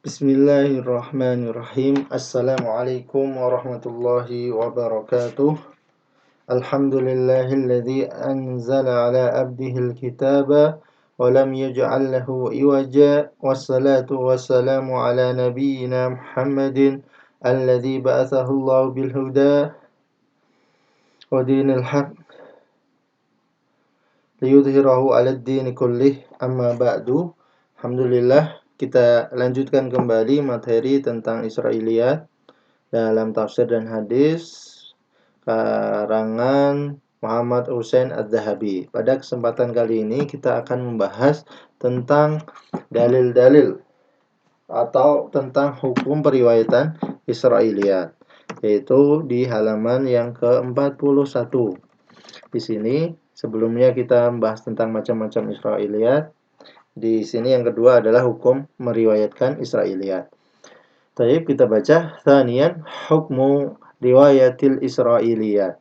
Bismillahirrahmanirrahim. Assalamualaikum warahmatullahi wabarakatuh. Alhamdulillahilladzi anzala ala abdihil kitaba wa lam yaj'al lahu iwaja. Wassalatu wassalamu ala nabiyyina Muhammadin alladzi ba'athahu Allahu bil huda wa dinil haq liyudhhirahu 'alad dini kullih. Amma ba'du. Alhamdulillah, kita lanjutkan kembali materi tentang Israiliyat dalam tafsir dan hadis karangan Muhammad Husain Adz-Dzahabi. Pada kesempatan kali ini kita akan membahas tentang dalil-dalil atau tentang hukum periwayatan Israiliyat, yaitu di halaman yang ke-41. Di sini sebelumnya kita membahas tentang macam-macam Israiliyat. Di sini yang kedua adalah hukum meriwayatkan Israiliyat. Baik, kita baca. Tsaniyan, hukmu riwayatil Israiliyat.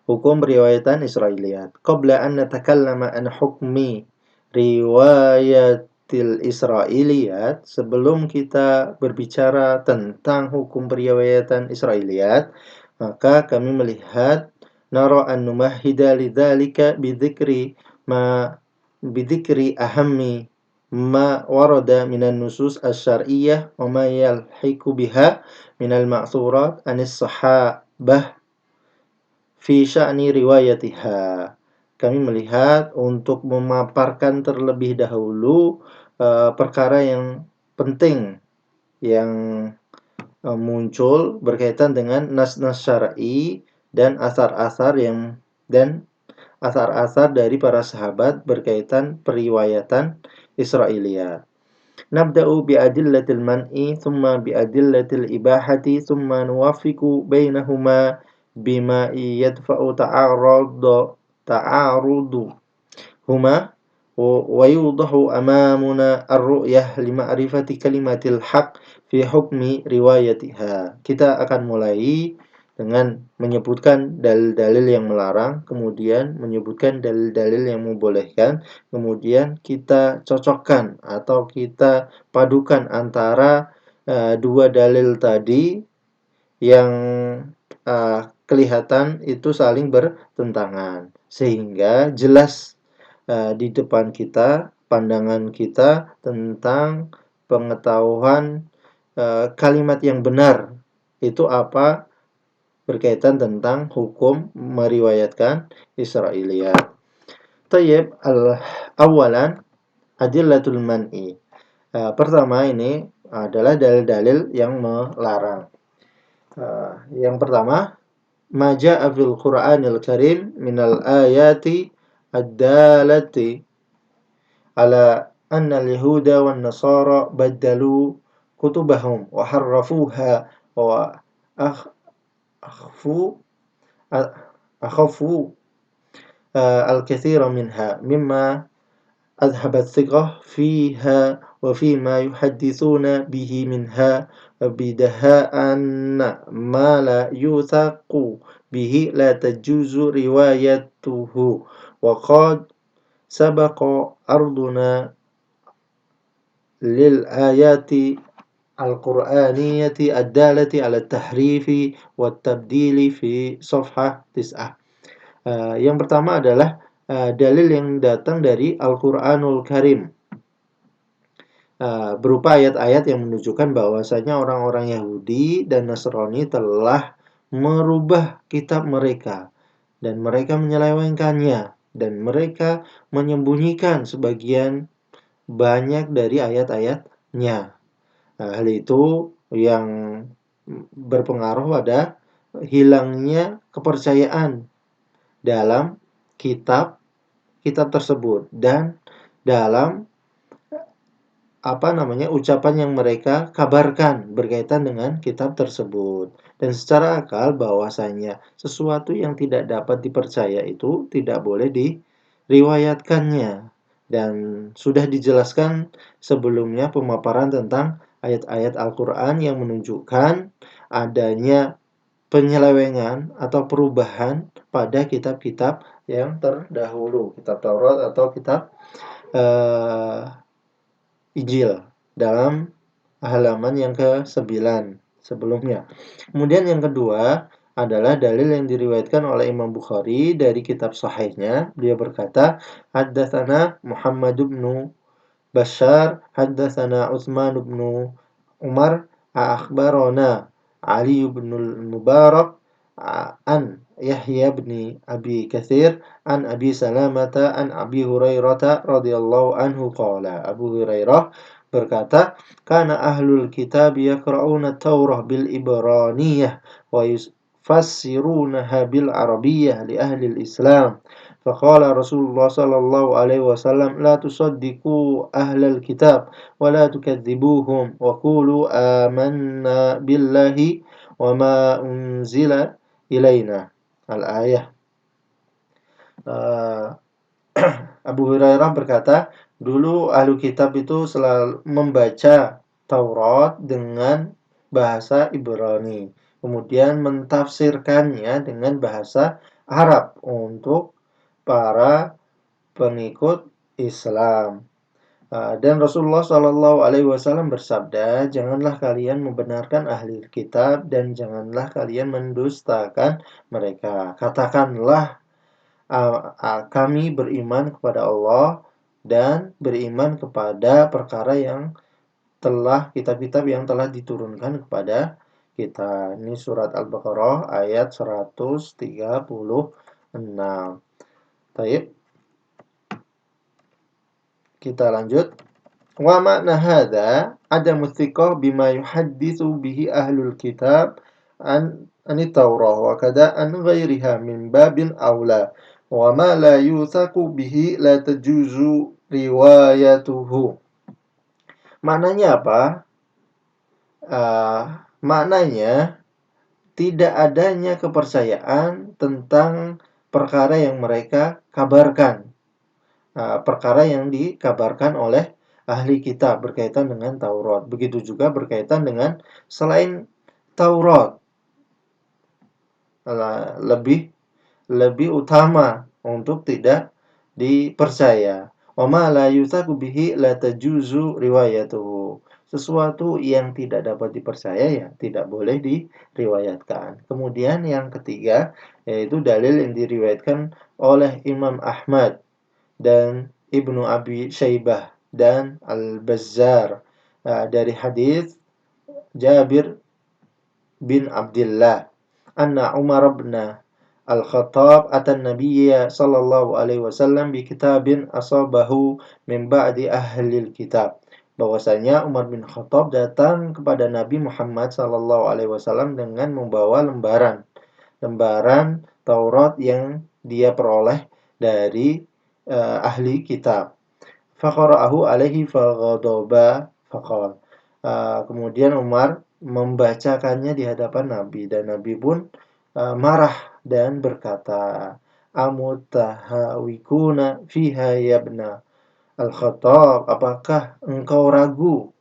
Hukum riwayatan Israiliyat. Qabla an natakallama an hukmi riwayatil Israiliyat, sebelum kita berbicara tentang hukum periwayatan Israiliyat, maka kami melihat nara an numahhida lidzalika bidhikri ahammi ma warada minan nusus asy-syar'iyyah wa ma yalhiqu biha minal ma'thurat anis sahabah fi sya'ni riwayatiha. Kami melihat untuk memaparkan terlebih dahulu perkara yang penting yang muncul berkaitan dengan nas-nas syar'i dan asar-asar dari para sahabat berkaitan periwayatan Israiliyat. Nabda'u bi adillatil man'i thumma bi adillatil ibahati thumma nuwaffiqu bainahuma bima yadfa'u ta'arudu huma wa yudahu amamuna ar-ru'yah li ma'rifati kalimatil haq fi hukmi riwayatiha. Kita akan mulai dengan menyebutkan dalil-dalil yang melarang, kemudian menyebutkan dalil-dalil yang membolehkan, kemudian kita cocokkan atau kita padukan antara dua dalil tadi yang kelihatan itu saling bertentangan, sehingga jelas di depan kita, pandangan kita tentang pengetahuan kalimat yang benar itu apa berkaitan tentang hukum meriwayatkan Israiliyat. Tayyib, awalan adillatul man'i. Pertama ini adalah dalil-dalil yang melarang. Yang pertama, ma ja'a fil Qur'anil Karim minal ayati ad-dalati ala anna al-yahuda wan nasara baddalu kutubahum wa harrafuha wa akhafu al-katsira minha mimma adhhaba thiqah fiha wa fima yuhaddithuna bihi minha bidaha'an ma la yuthaqu bihi la tajuzu riwayatuhu wa qad sabaqa arduna lil ayati al-Qur'aniyati ad-dalati ala tahrifi wa tabdili fi safhah 9. Yang pertama adalah dalil yang datang dari Al-Qur'anul Karim, berupa ayat-ayat yang menunjukkan bahwasanya orang-orang Yahudi dan Nasrani telah merubah kitab mereka dan mereka menyelewengkannya dan mereka menyembunyikan sebagian banyak dari ayat-ayatnya. Hal itu yang berpengaruh pada hilangnya kepercayaan dalam kitab tersebut dan dalam ucapan yang mereka kabarkan berkaitan dengan kitab tersebut. Dan secara akal bahwasanya sesuatu yang tidak dapat dipercaya itu tidak boleh diriwayatkannya. Dan sudah dijelaskan sebelumnya pemaparan tentang ayat-ayat Al-Quran yang menunjukkan adanya penyelewengan atau perubahan pada kitab-kitab yang terdahulu, kitab Taurat atau kitab Injil. dalam halaman yang ke-9 sebelumnya. Kemudian yang kedua adalah dalil yang diriwayatkan oleh Imam Bukhari dari kitab sahihnya. Beliau berkata, haddatsana Muhammad bin Bashar, haddatsana Utsman bin Umar, akhbarana Ali bin Mubarak an Yahya bin Abi Katsir an Abi Salamah an Abi Hurairah radhiyallahu anhu qala. Abu Hurairah berkata, kana ahlul kitab yaqra'una at-Taurah bil Ibraniyah wa yufassirunaha bil Arabiyyah li ahli al-Islam. Faqala Rasulullah sallallahu alaihi wasallam, la tusaddiqu ahlal kitab wa la tukadzibuhum wa qulu amanna billahi wa ma unzila ilaina. Al-ayah. Abu Hurairah berkata, dulu ahlu kitab itu selalu membaca Taurat dengan bahasa Ibrani, kemudian mentafsirkannya dengan bahasa Arab untuk para pengikut Islam. Dan Rasulullah Shallallahu Alaihi Wasallam bersabda, janganlah kalian membenarkan ahli kitab dan janganlah kalian mendustakan mereka. Katakanlah, kami beriman kepada Allah dan beriman kepada perkara yang telah kitab-kitab yang telah diturunkan kepada kita. Ini surat Al-Baqarah ayat 136. Baik, kita lanjut. Wa makna hadza adamu thiqah bima yuhadditsu bihi ahlul kitab an Taurah wa kada an ghairiha min babin aula wa ma la yuthaqu bihi la tajuzu riwayatuhu. Maknanya apa? Maknanya tidak adanya kepercayaan tentang perkara yang mereka kabarkan. Perkara yang dikabarkan oleh ahli kitab berkaitan dengan Taurat. Begitu juga berkaitan dengan selain Taurat. Lebih utama untuk tidak dipercaya. Wa ma la yuthaqu bihi la tajuzu riwayatuhu. Sesuatu yang tidak dapat dipercaya ya tidak boleh diriwayatkan. Kemudian yang ketiga yaitu dalil yang diriwayatkan oleh Imam Ahmad dan Ibnu Abi Syaibah dan Al-Bazzar dari hadis Jabir bin Abdullah anna Umar bin Al-Khattab atan Nabiyya sallallahu alaihi wasallam bi kitabin asabahu min ba'di ahlil kitab. Bahwasanya Umar bin Khattab datang kepada Nabi Muhammad sallallahu alaihi wasallam dengan membawa lembaran Taurat yang dia peroleh dari ahli kitab. Faqara'ahu alaihi faghadaba faqal. Kemudian Umar membacakannya di hadapan Nabi dan Nabi pun marah dan berkata, amutahawikuna fiha yabna al-Khattab, apakah engkau ragu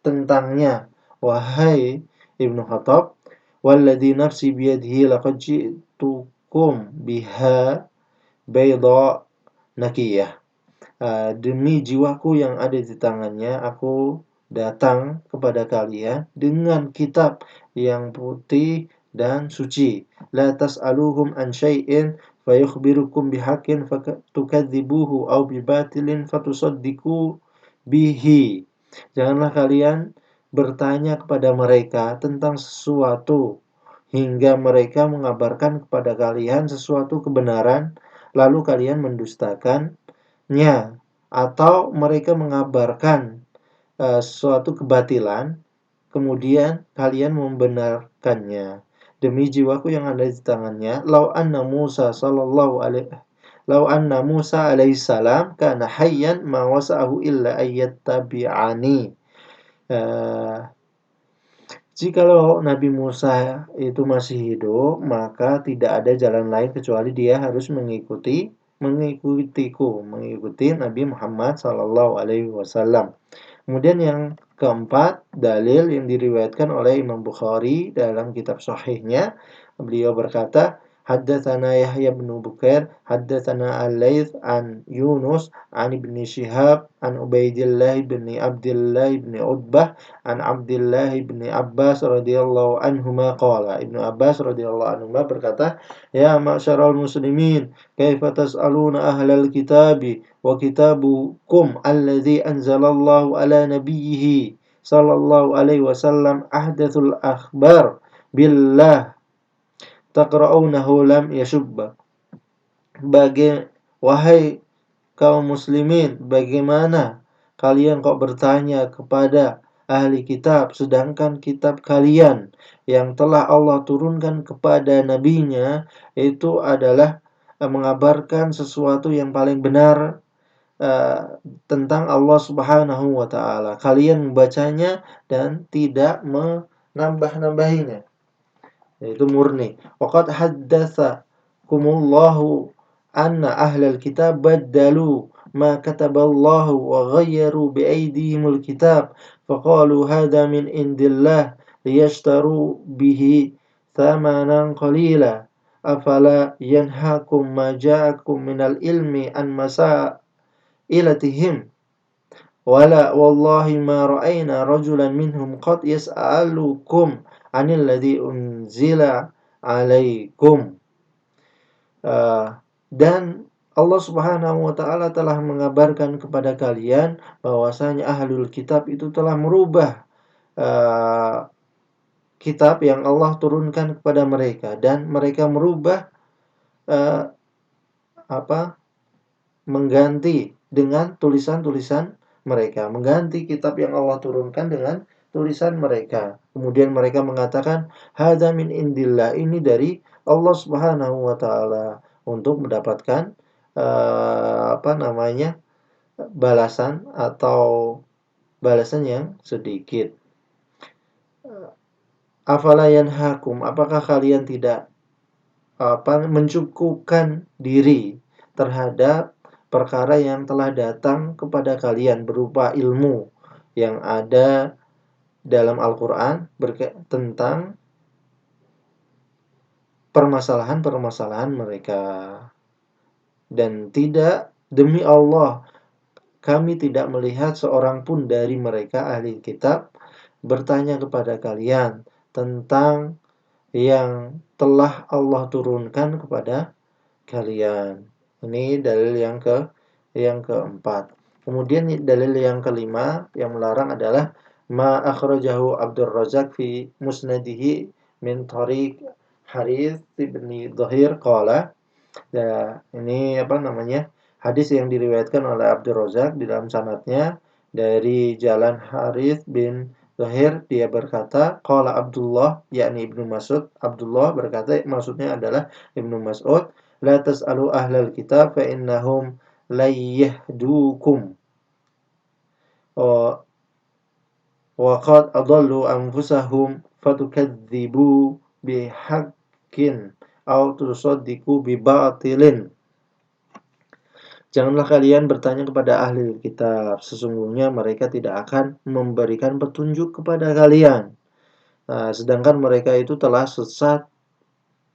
tentangnya wahai Ibnu Khattab? Walladzi nafsi biyadihi laqad ji'tukum biha bayda nakiyah. Demi jiwaku yang ada di tangannya, aku datang kepada kalian dengan kitab yang putih dan suci. La tas'aluhum an syai'in fayukhbirukum bihaqqin fatukadzibuhu aw bibatilin fatusaddiqu bihi. Janganlah kalian bertanya kepada mereka tentang sesuatu hingga mereka mengabarkan kepada kalian sesuatu kebenaran lalu kalian mendustakannya, atau mereka mengabarkan suatu kebatilan kemudian kalian membenarkannya. Demi jiwaku yang ada di tangannya, lau anna Musa alaihissalam kana hayyan ma wasa'ahu illa ayyattabi'ani. Jikalau Nabi Musa itu masih hidup, maka tidak ada jalan lain kecuali dia harus mengikuti Nabi Muhammad sallallahu alaihi wasallam. Kemudian yang keempat, dalil yang diriwayatkan oleh Imam Bukhari dalam kitab sahihnya, beliau berkata, haddatsana Yahya bin Bukair haddatsana Al-Laits an Yunus an Ibnu Syihab an Ubaidillah bin Abdillah bin Utbah an Abdillah bin Abbas radhiyallahu anhuma qala. Ibnu Abbas radhiyallahu anhuma berkata, "Ya ma'syaral muslimin, kaifa tas'aluna ahlal kitabi wa kitabukum alladzi anzalallahu ala nabiyhi sallallahu alaihi wasallam ahdathul akhbar billah taqra'unahu lam yashubba." Wahai kaum muslimin, bagaimana kalian kok bertanya kepada ahli kitab, sedangkan kitab kalian yang telah Allah turunkan kepada nabinya itu adalah mengabarkan sesuatu yang paling benar tentang Allah Subhanahu wa taala. Kalian membacanya dan tidak menambah-nambahinya. Yaitu murni. Waqad haddatsakumullahu anna ahlal kitab baddalu ma kataballahu wa ghayyaru biaydihimul kitab faqalu hadha min indillah liyashtaru bihi thamanan qalila afala yanhakum ma ja'akum minal ilmi an masailatihim wala wallahi ma ra'ayna rajulan minhum qad yas'alukum anil ladzi unzila alaikum. Dan Allah Subhanahu wa taala telah mengabarkan kepada kalian bahwasanya ahlul kitab itu telah merubah kitab yang Allah turunkan kepada mereka, dan mereka merubah mengganti dengan tulisan-tulisan mereka, mengganti kitab yang Allah turunkan dengan tulisan mereka. Kemudian mereka mengatakan hadza min indillah, ini dari Allah Subhanahu wa taala, untuk mendapatkan balasan atau balasan yang sedikit. Afala yanhakum, apakah kalian tidak mencukupkan diri terhadap perkara yang telah datang kepada kalian berupa ilmu yang ada dalam Al-Quran tentang permasalahan-permasalahan mereka. Dan tidak, demi Allah, kami tidak melihat seorang pun dari mereka ahli kitab bertanya kepada kalian tentang yang telah Allah turunkan kepada kalian. Ini dalil yang keempat. Kemudian dalil yang kelima yang melarang adalah ma akhrajahu Abdur Razzaq fi musnadihi min tariq Harith bin Dhahir qala. Ya, ini hadis yang diriwayatkan oleh Abdur Razzaq di dalam sanadnya dari jalan Harith bin Zahir, dia berkata, qala Abdullah, yakni Ibnu Mas'ud. Abdullah berkata, maksudnya adalah Ibnu Mas'ud, la tas'alu ahlal kitab fa innahum layyahdukum wa qad adallu anfusahum fatukadzibu bihaqqin aw tusaddiqu bi batilin. Janganlah kalian bertanya kepada ahli kitab, sesungguhnya mereka tidak akan memberikan petunjuk kepada kalian. Sedangkan mereka itu telah sesat,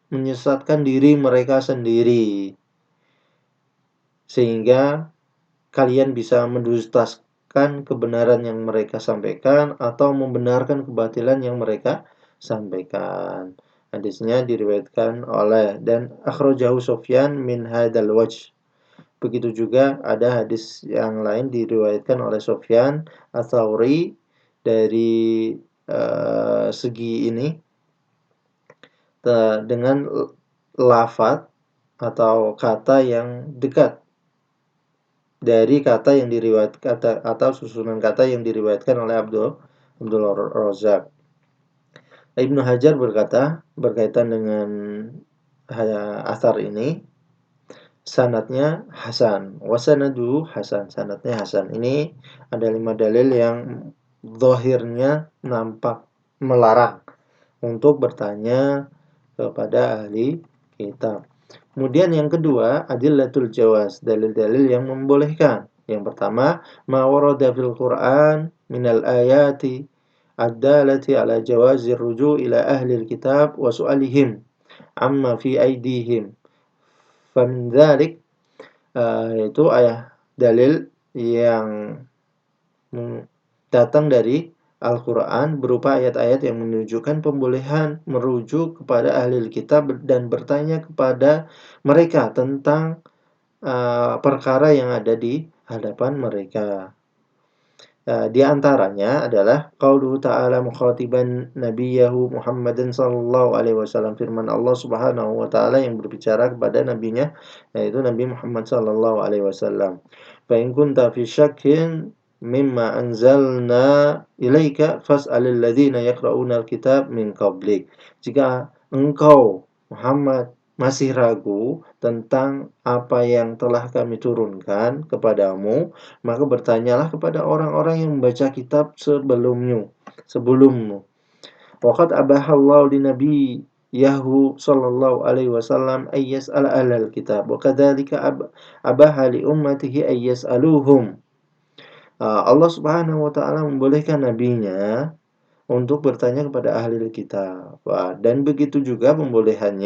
menyesatkan diri mereka sendiri, sehingga kalian bisa mendustakan kebenaran yang mereka sampaikan atau membenarkan kebatilan yang mereka sampaikan. Hadisnya diriwayatkan oleh dan akhrajahu Sufyan min hadzal wajh. Begitu juga ada hadis yang lain diriwayatkan oleh Sufyan Ats-Tsauri dari segi ini dengan lafaz atau kata yang dekat dari kata yang diriwayatkan atau susunan kata yang diriwayatkan oleh Abdul Razzaq. Ibnu Hajar berkata berkaitan dengan asar ini, sanadnya hasan, wasanadu hasan, sanadnya hasan. Ini ada 5 dalil yang zahirnya nampak melarang untuk bertanya kepada ahli kitab. Kemudian yang kedua, adillatul jawaz, dalil-dalil yang membolehkan. Yang pertama, ma warada fil Qur'an minal ayati ad-dalati ala jawazir ruju' ila ahli kitab wa su'alihim amma fi aydihim. Famin dzalik, itu dalil yang datang dari Al-Quran berupa ayat-ayat yang menunjukkan pembolehan merujuk kepada ahli kitab dan bertanya kepada mereka tentang perkara yang ada di hadapan mereka. Di antaranya adalah qauluhu ta'ala mukhatiban nabiyahu Muhammadan sallallahu alaihi wasallam, firman Allah Subhanahu wa taala yang berbicara kepada nabinya, yaitu Nabi Muhammad sallallahu alaihi wasallam. Fa in kunta fi syakkin mimma anzalna ilaika fas'alil ladzina yaqra'una alkitab min qablik. Jika engkau Muhammad masih ragu tentang apa yang telah kami turunkan kepadamu, maka bertanyalah kepada orang-orang yang membaca kitab sebelummu. Waqad abahallahu linabiyahu sallallahu alaihi wasallam ay yas'ala ahlal kitab wa kadzalika abaha li ummatihi ay yas'aluhum. Allah Subhanahu wa taala membolehkan nabinya untuk bertanya kepada ahli kitab. Dan begitu juga pembolehan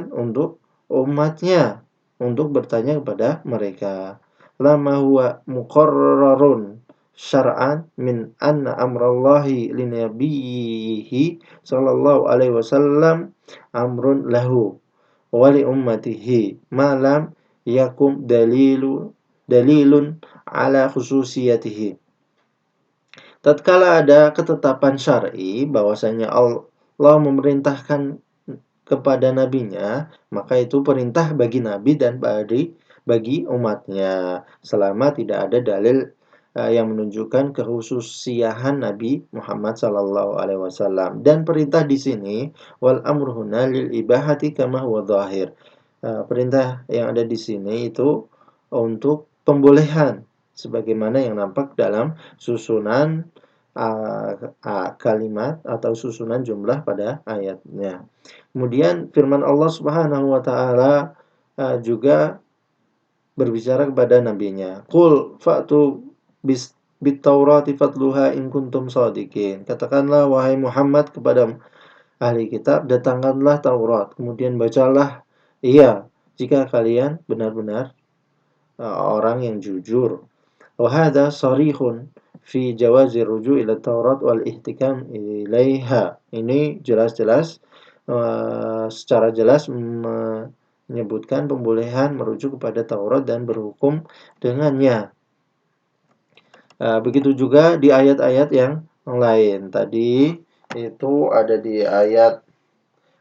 untuk umatnya untuk bertanya kepada mereka. Lama huwa muqarrarun syar'an min anna amrallahi linabiyhi sallallahu alaihi wasallam amrun lahu wa li ummatihi ma lam yakum dalilun ala khususiyatihi. Tatkala ada ketetapan syar'i bahwasanya Allah memerintahkan kepada nabinya, maka itu perintah bagi nabi dan bagi umatnya, selama tidak ada dalil yang menunjukkan kekhususian Nabi Muhammad sallallahu alaihi wasallam. Dan perintah di sini wal amru huna lil ibahati kama huwa dhahir. Perintah yang ada di sini itu untuk pembolehan sebagaimana yang nampak dalam susunan kalimat atau susunan jumlah pada ayatnya. Kemudian firman Allah Subhanahu wa taala juga berbicara kepada nabinya. Qul fa'tu bit-taurati fatluha in kuntum shadiqin. Katakanlah wahai Muhammad kepada ahli kitab, datangkanlah Taurat, kemudian bacalah jika kalian benar-benar orang yang jujur. Wa hadza sharihun fi jawazi ruju' ila Taurat wal ihtikam ilaiha. Ini jelas-jelas secara jelas menyebutkan pembolehan merujuk kepada Taurat dan berhukum dengannya. Begitu juga di ayat-ayat yang lain. Tadi itu ada di ayat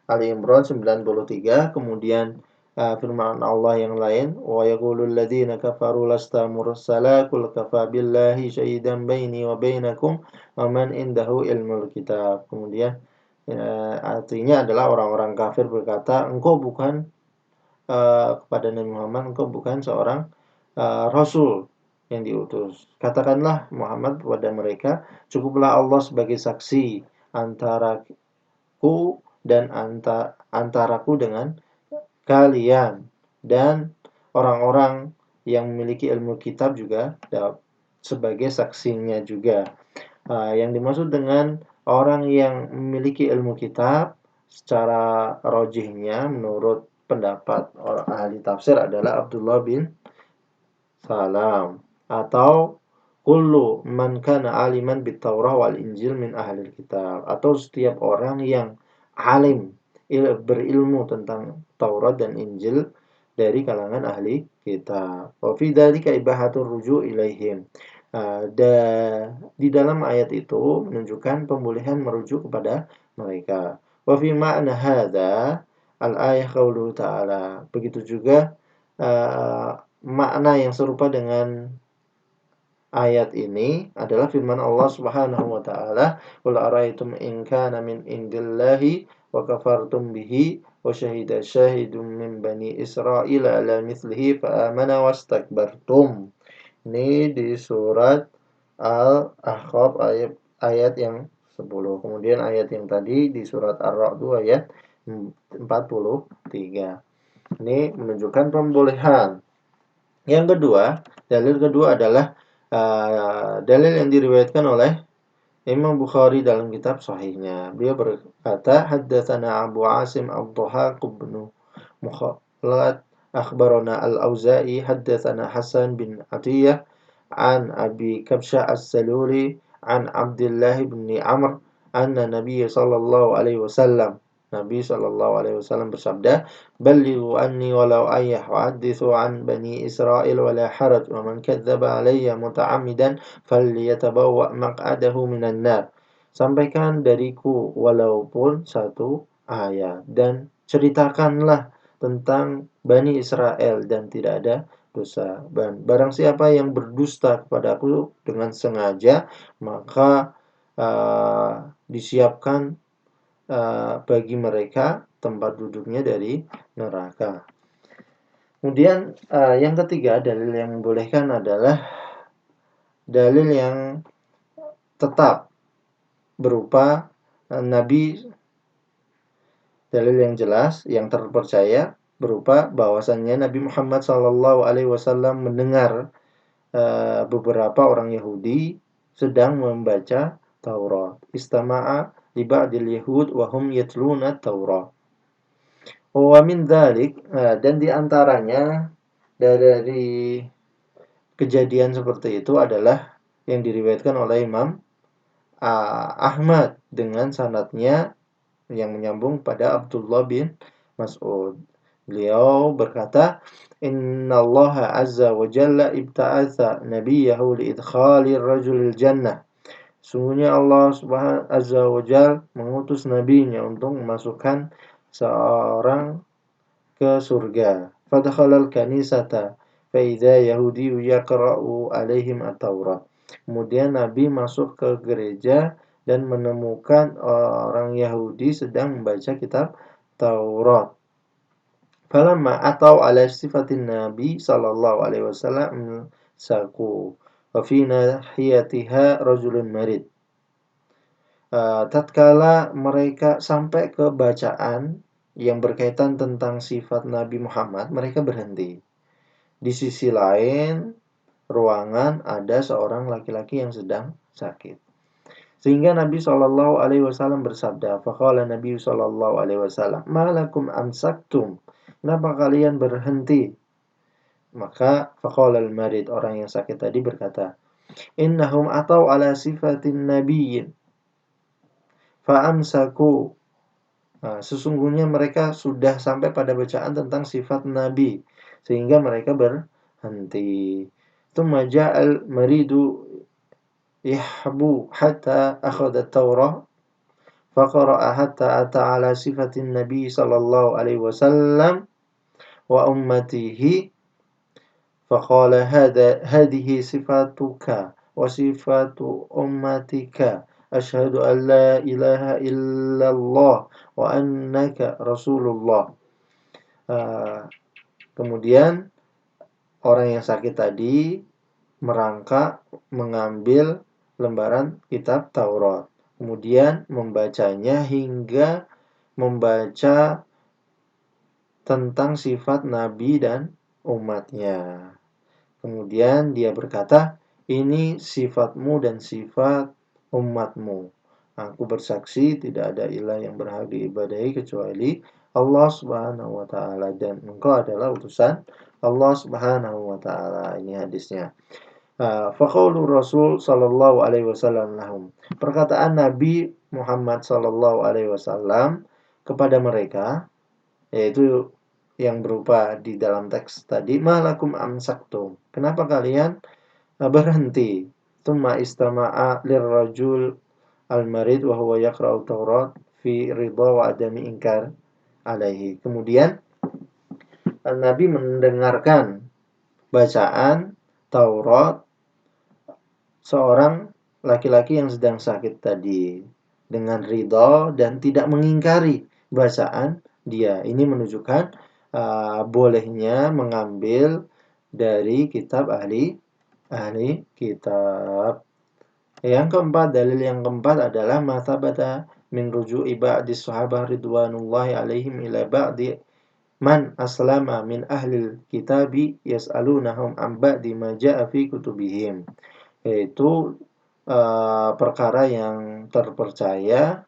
Ali Imran 93, kemudian firman Allah yang lain, wa yaqulul ladzina kafaru lasta mursala qul kafa billahi syahidan baini wa bainakum wa man indahu ilmul kitab. Kemudian artinya adalah orang-orang kafir berkata, engkau bukan kepada Nabi Muhammad, engkau bukan seorang rasul yang diutus. Katakanlah Muhammad kepada mereka, cukuplah Allah sebagai saksi antaraku dan antaraku dengan kalian dan orang-orang yang memiliki ilmu kitab juga sebagai saksinya juga. Yang dimaksud dengan orang yang memiliki ilmu kitab secara rojihnya menurut pendapat orang ahli tafsir adalah Abdullah bin Salam atau kullu man kana aliman bit Taurah wal Injil min ahli kitab, atau setiap orang yang alim berilmu tentang Taurat dan Injil dari kalangan ahli kitab. Wa fi dzalika ibahatur ruju' ilaihim. Di dalam ayat itu menunjukkan pembolehan merujuk kepada mereka. Wa fi ma'na hadza al-ayah qauluhu ta'ala. Begitu juga makna yang serupa dengan ayat ini adalah firman Allah Subhanahu wa taala, "Qul ara'aytum in kana min indillahi wa kafartum bihi wa shahida syahidun min bani Israil ala mithlihi fa amana wastakbartum." Ini di surat Al-Ahqaf ayat yang 10. Kemudian ayat yang tadi di surat Ar-Ra'd ayat 43. Ini menunjukkan pembolehan. Yang kedua, dalil kedua adalah dalil yang diriwayatkan oleh Imam Bukhari dalam kitab sahihnya, beliau berkata, haddatsana Abu Asim Ad-Dhahhak bin Mukhalad akhbarana Al-Auza'i haddatsana Hasan bin Atiyah an Abi Kabsyah As-Saluli an Abdullah bin Amr anna Nabiy sallallahu alaihi wasallam, Nabi sallallahu alaihi wasallam bersabda, "Ballighu anni walau ayah wa hadithu an bani Israil wa la haraj wa man kadzdzaba alayya muta'ammidan falyatabawwa maq'adahu minan nar." Sampaikan dariku walaupun satu ayat dan ceritakanlah tentang Bani Israel dan tidak ada dosa. Dan barang siapa yang berdusta kepadaku dengan sengaja, maka disiapkan bagi mereka tempat duduknya dari neraka. Kemudian yang ketiga, dalil yang membolehkan adalah dalil yang tetap berupa Nabi, dalil yang jelas, yang terpercaya berupa bahwasannya Nabi Muhammad SAW mendengar beberapa orang Yahudi sedang membaca Taurat. Istama'a li ba'dil Yahud wa hum yatluna Taurat. Wa min dzalik, dan di antaranya dari kejadian seperti itu adalah yang diriwayatkan oleh Imam Ahmad dengan sanadnya yang menyambung pada Abdullah bin Mas'ud. Beliau berkata, "Innallaha azza wa jalla ibta'atsa nabiyahu liidkhalir rajulil jannah." Sungguhnya Allah Subhanahu azza wa jalla mengutus nabinya untuk memasukkan seorang ke surga. Fadakhalal kanisata fa idza yahudiyyu yaqra'u alaihim at-Taurat. Kemudian Nabi masuk ke gereja dan menemukan orang Yahudi sedang membaca kitab Taurat. Falamma atau ala sifatin Nabi sallallahu alaihi wasallam saku wa fi nahiyatiha rajulun marid. Tatkala mereka sampai ke bacaan yang berkaitan tentang sifat Nabi Muhammad, mereka berhenti. Di sisi lain ruangan ada seorang laki-laki yang sedang sakit. Sehingga Nabi sallallahu alaihi wasallam bersabda, faqala Nabi sallallahu alaihi wasallam, "Ma lakum amsaktum?" Kenapa kalian berhenti? Maka faqala al-marid, orang yang sakit tadi berkata, "Innahum atau ala sifatin nabiyyin fa'amsaku." Sesungguhnya mereka sudah sampai pada bacaan tentang sifat Nabi sehingga mereka berhenti. Tsumma ja'al maridu yahbu hatta akhadha at-Taurah faqara'a hatta ata ala sifatin Nabi sallallahu alaihi wasallam wa ummatihi faqala hadhihi sifatuka wa sifatu ummatika. Asyhadu an la ilaha illallah wa annaka rasulullah. Kemudian orang yang sakit tadi merangkak mengambil lembaran kitab Taurat. Kemudian membacanya hingga membaca tentang sifat Nabi dan umatnya. Kemudian dia berkata, "Ini sifatmu dan sifat umatmu. Aku bersaksi tidak ada ilah yang berhak diibadahi kecuali Allah Subhanahu wa taala dan engkau adalah utusan Allah Subhanahu wa taala." Ini hadisnya. Faqaulu Rasul sallallahu alaihi wasallam lahum. Perkataan Nabi Muhammad sallallahu alaihi wasallam kepada mereka, yaitu yang berupa di dalam teks tadi, "Malakum amsaktum?" Kenapa kalian berhenti? Tsumma istama'a lirrajul al-marid wa huwa yaqra'u Taurat fi ridha wa adami inkar alaihi. Kemudian Nabi mendengarkan bacaan Taurat seorang laki-laki yang sedang sakit tadi dengan ridha dan tidak mengingkari bacaan dia. Ini menunjukkan bolehnya mengambil dari kitab ahli kitab. Yang keempat, dalil yang keempat adalah ma thabata min ruju'i ba'di sahabah ridwanullahi alaihim ila ba'di man aslama min ahlil kitabi yas'alunahum an ba'di ma ja'a fi kutubihim. Yaitu perkara yang terpercaya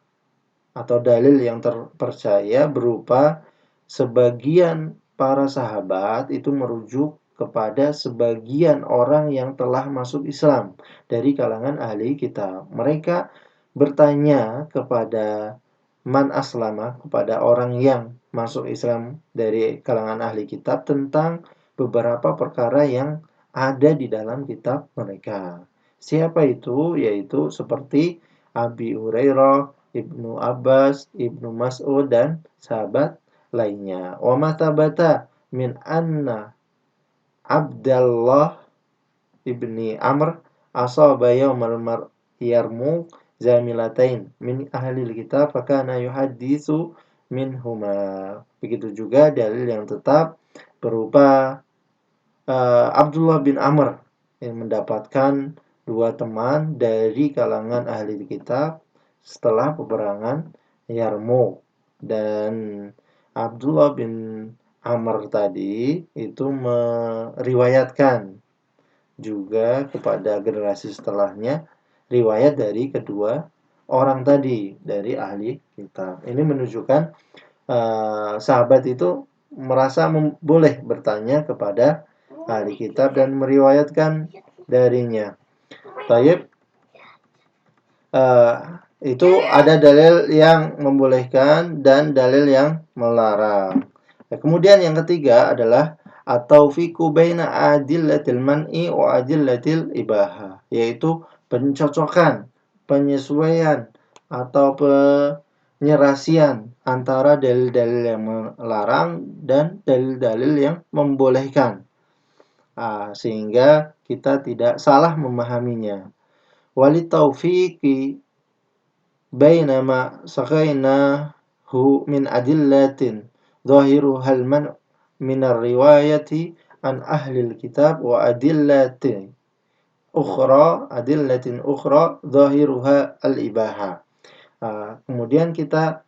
atau dalil yang terpercaya berupa sebagian para sahabat itu merujuk kepada sebagian orang yang telah masuk Islam dari kalangan ahli kitab. Mereka bertanya kepada man aslama, kepada orang yang masuk Islam dari kalangan ahli kitab tentang beberapa perkara yang ada di dalam kitab mereka. Siapa itu? Yaitu seperti Abi Hurairah, Ibnu Abbas, Ibnu Mas'ud, dan sahabat lainnya. Wa matabata min anna Abdallah ibni Amr asaba yawmal yarmuk zamilatain min ahli kitab fakana yuhaditsu minhuma. Begitu juga dalil yang tetap berupa Abdullah bin Amr yang mendapatkan dua teman dari kalangan ahli kitab setelah peperangan Yarmouk, dan Abdullah bin Amr tadi itu meriwayatkan juga kepada generasi setelahnya riwayat dari kedua orang tadi dari ahli kitab. Ini menunjukkan sahabat itu merasa boleh bertanya kepada ahli kitab dan meriwayatkan darinya. Taib, itu ada dalil yang membolehkan dan dalil yang melarang. Kemudian yang ketiga adalah at-taufiqu baina adillatil man'i wa adillatil ibahah, yaitu pencocokan, penyesuaian atau penyerasian antara dalil-dalil yang melarang dan dalil-dalil yang membolehkan, sehingga kita tidak salah memahaminya. Walit taufiqi baina ma saqainahu min adillatin zahiruhal man min ar-riwayati an ahlil kitab wa adillatin ukhra zahiruha al-ibaha. Kemudian kita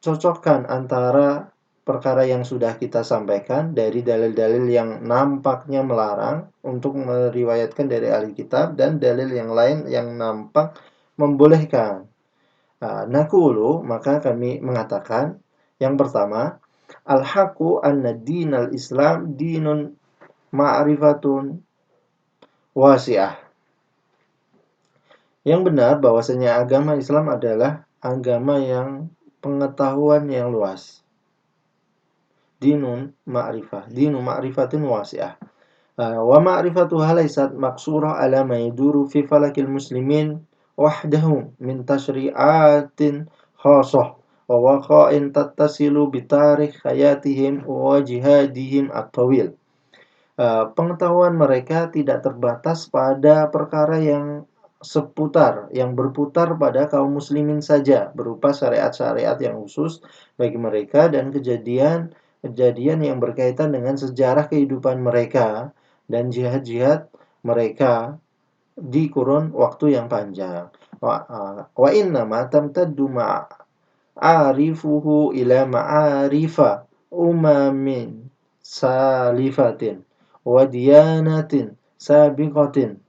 cocokkan antara perkara yang sudah kita sampaikan dari dalil-dalil yang nampaknya melarang untuk meriwayatkan dari ahli kitab dan dalil yang lain yang nampak membolehkan. Naqulu, maka kami mengatakan yang pertama, al-haqqu anna dinal Islam dinun ma'rifatun wasi'ah. Yang benar bahwasanya agama Islam adalah agama yang pengetahuan yang luas. Dinun ma'rifah, dinu ma'rifatin wasi'ah. Wa ma'rifatuha laysat maqsurah ala ma yaduru fi falakil muslimin wahdahu min tashri'atin khasah wa waqa'in tattasilu bi tarikh hayatihim wa jihadihim at-tawil. Pengetahuan mereka tidak terbatas pada perkara yang berputar pada kaum muslimin saja, berupa syariat-syariat yang khusus bagi mereka dan kejadian yang berkaitan dengan sejarah kehidupan mereka dan jihad-jihad mereka di kurun waktu yang panjang. Wa innama tamtaddu ma'arifuhu ila ma'arifa umamin salifatin wa diyanatin sabiqatin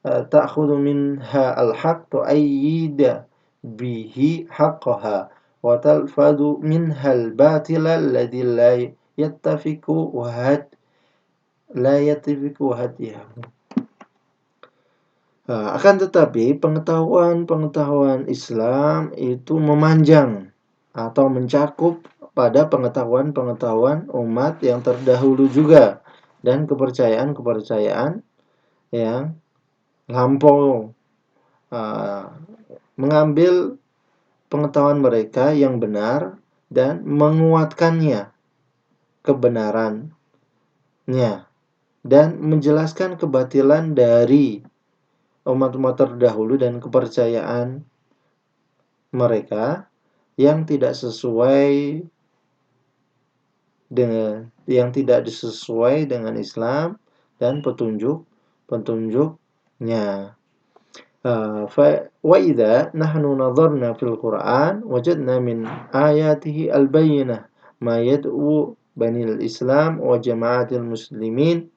ta'khudhu minha al-haqq tu'ayyida bihi haqqaha wa talfadhu minha al-batila alladhi la yattafiqu hadiyahu. Akan tetapi pengetahuan Islam itu memanjang atau mencakup pada pengetahuan umat yang terdahulu juga dan kepercayaan yang lampau, mengambil pengetahuan mereka yang benar dan menguatkannya, kebenarannya, dan menjelaskan kebatilan dari umat-umat terdahulu dan kepercayaan mereka yang tidak sesuai dengan Islam dan petunjuknya. Wa idza nahnu nadharna fil Qur'an wajadna min ayatihi al-bayyinah ma yad'u banil Islam wa jama'atil muslimin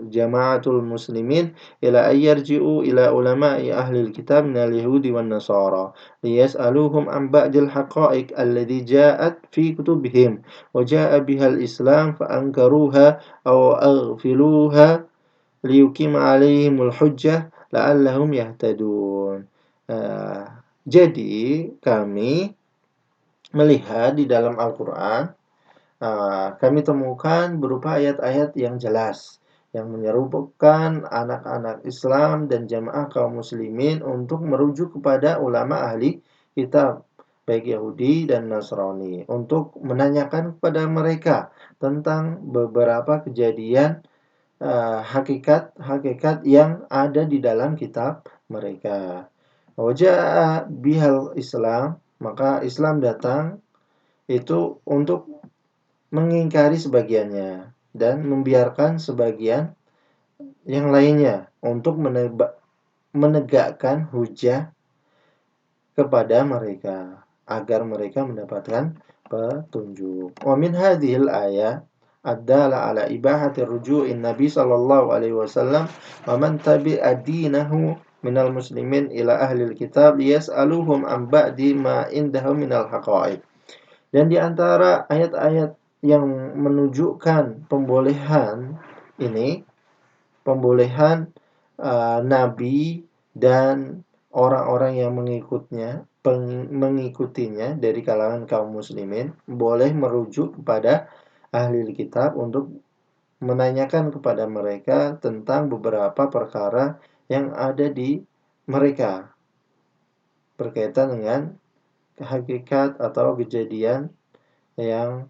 jama'atul muslimin ila an yarji'u ila ulama'i ahlil kitab minal yahudi wan nasara liyas'aluhum an ba'dil haqa'iq alladhi ja'at fi kutubihim wa ja'a bihal islam fa ankaruha aw aghfiluha liyuqima 'alaihimul hujjah la'allahum yahtadun. Jadi kami melihat di dalam Al-Qur'an, kami temukan berupa ayat-ayat yang jelas yang menyerukan anak-anak Islam dan jamaah kaum muslimin untuk merujuk kepada ulama ahli kitab, baik Yahudi dan Nasrani, untuk menanyakan kepada mereka tentang beberapa kejadian hakikat-hakikat yang ada di dalam kitab mereka. Wajah bihal Islam, maka Islam datang itu untuk mengingkari sebagiannya dan membiarkan sebagian yang lainnya untuk menegakkan hujah kepada mereka agar mereka mendapatkan petunjuk. Wa min hadhil ayat ad-dala ala ibahati ruju'in Nabi sallallahu alaihi wasallam wa man tabi'a dinahu minal muslimin ila ahlil kitab liyas'aluhum an ba'di ma indahum minal haqa'iq. Dan di antara ayat-ayat yang menunjukkan pembolehan ini, pembolehan Nabi dan orang-orang yang mengikutinya dari kalangan kaum muslimin boleh merujuk kepada ahli kitab untuk menanyakan kepada mereka tentang beberapa perkara yang ada di mereka berkaitan dengan hakikat atau kejadian yang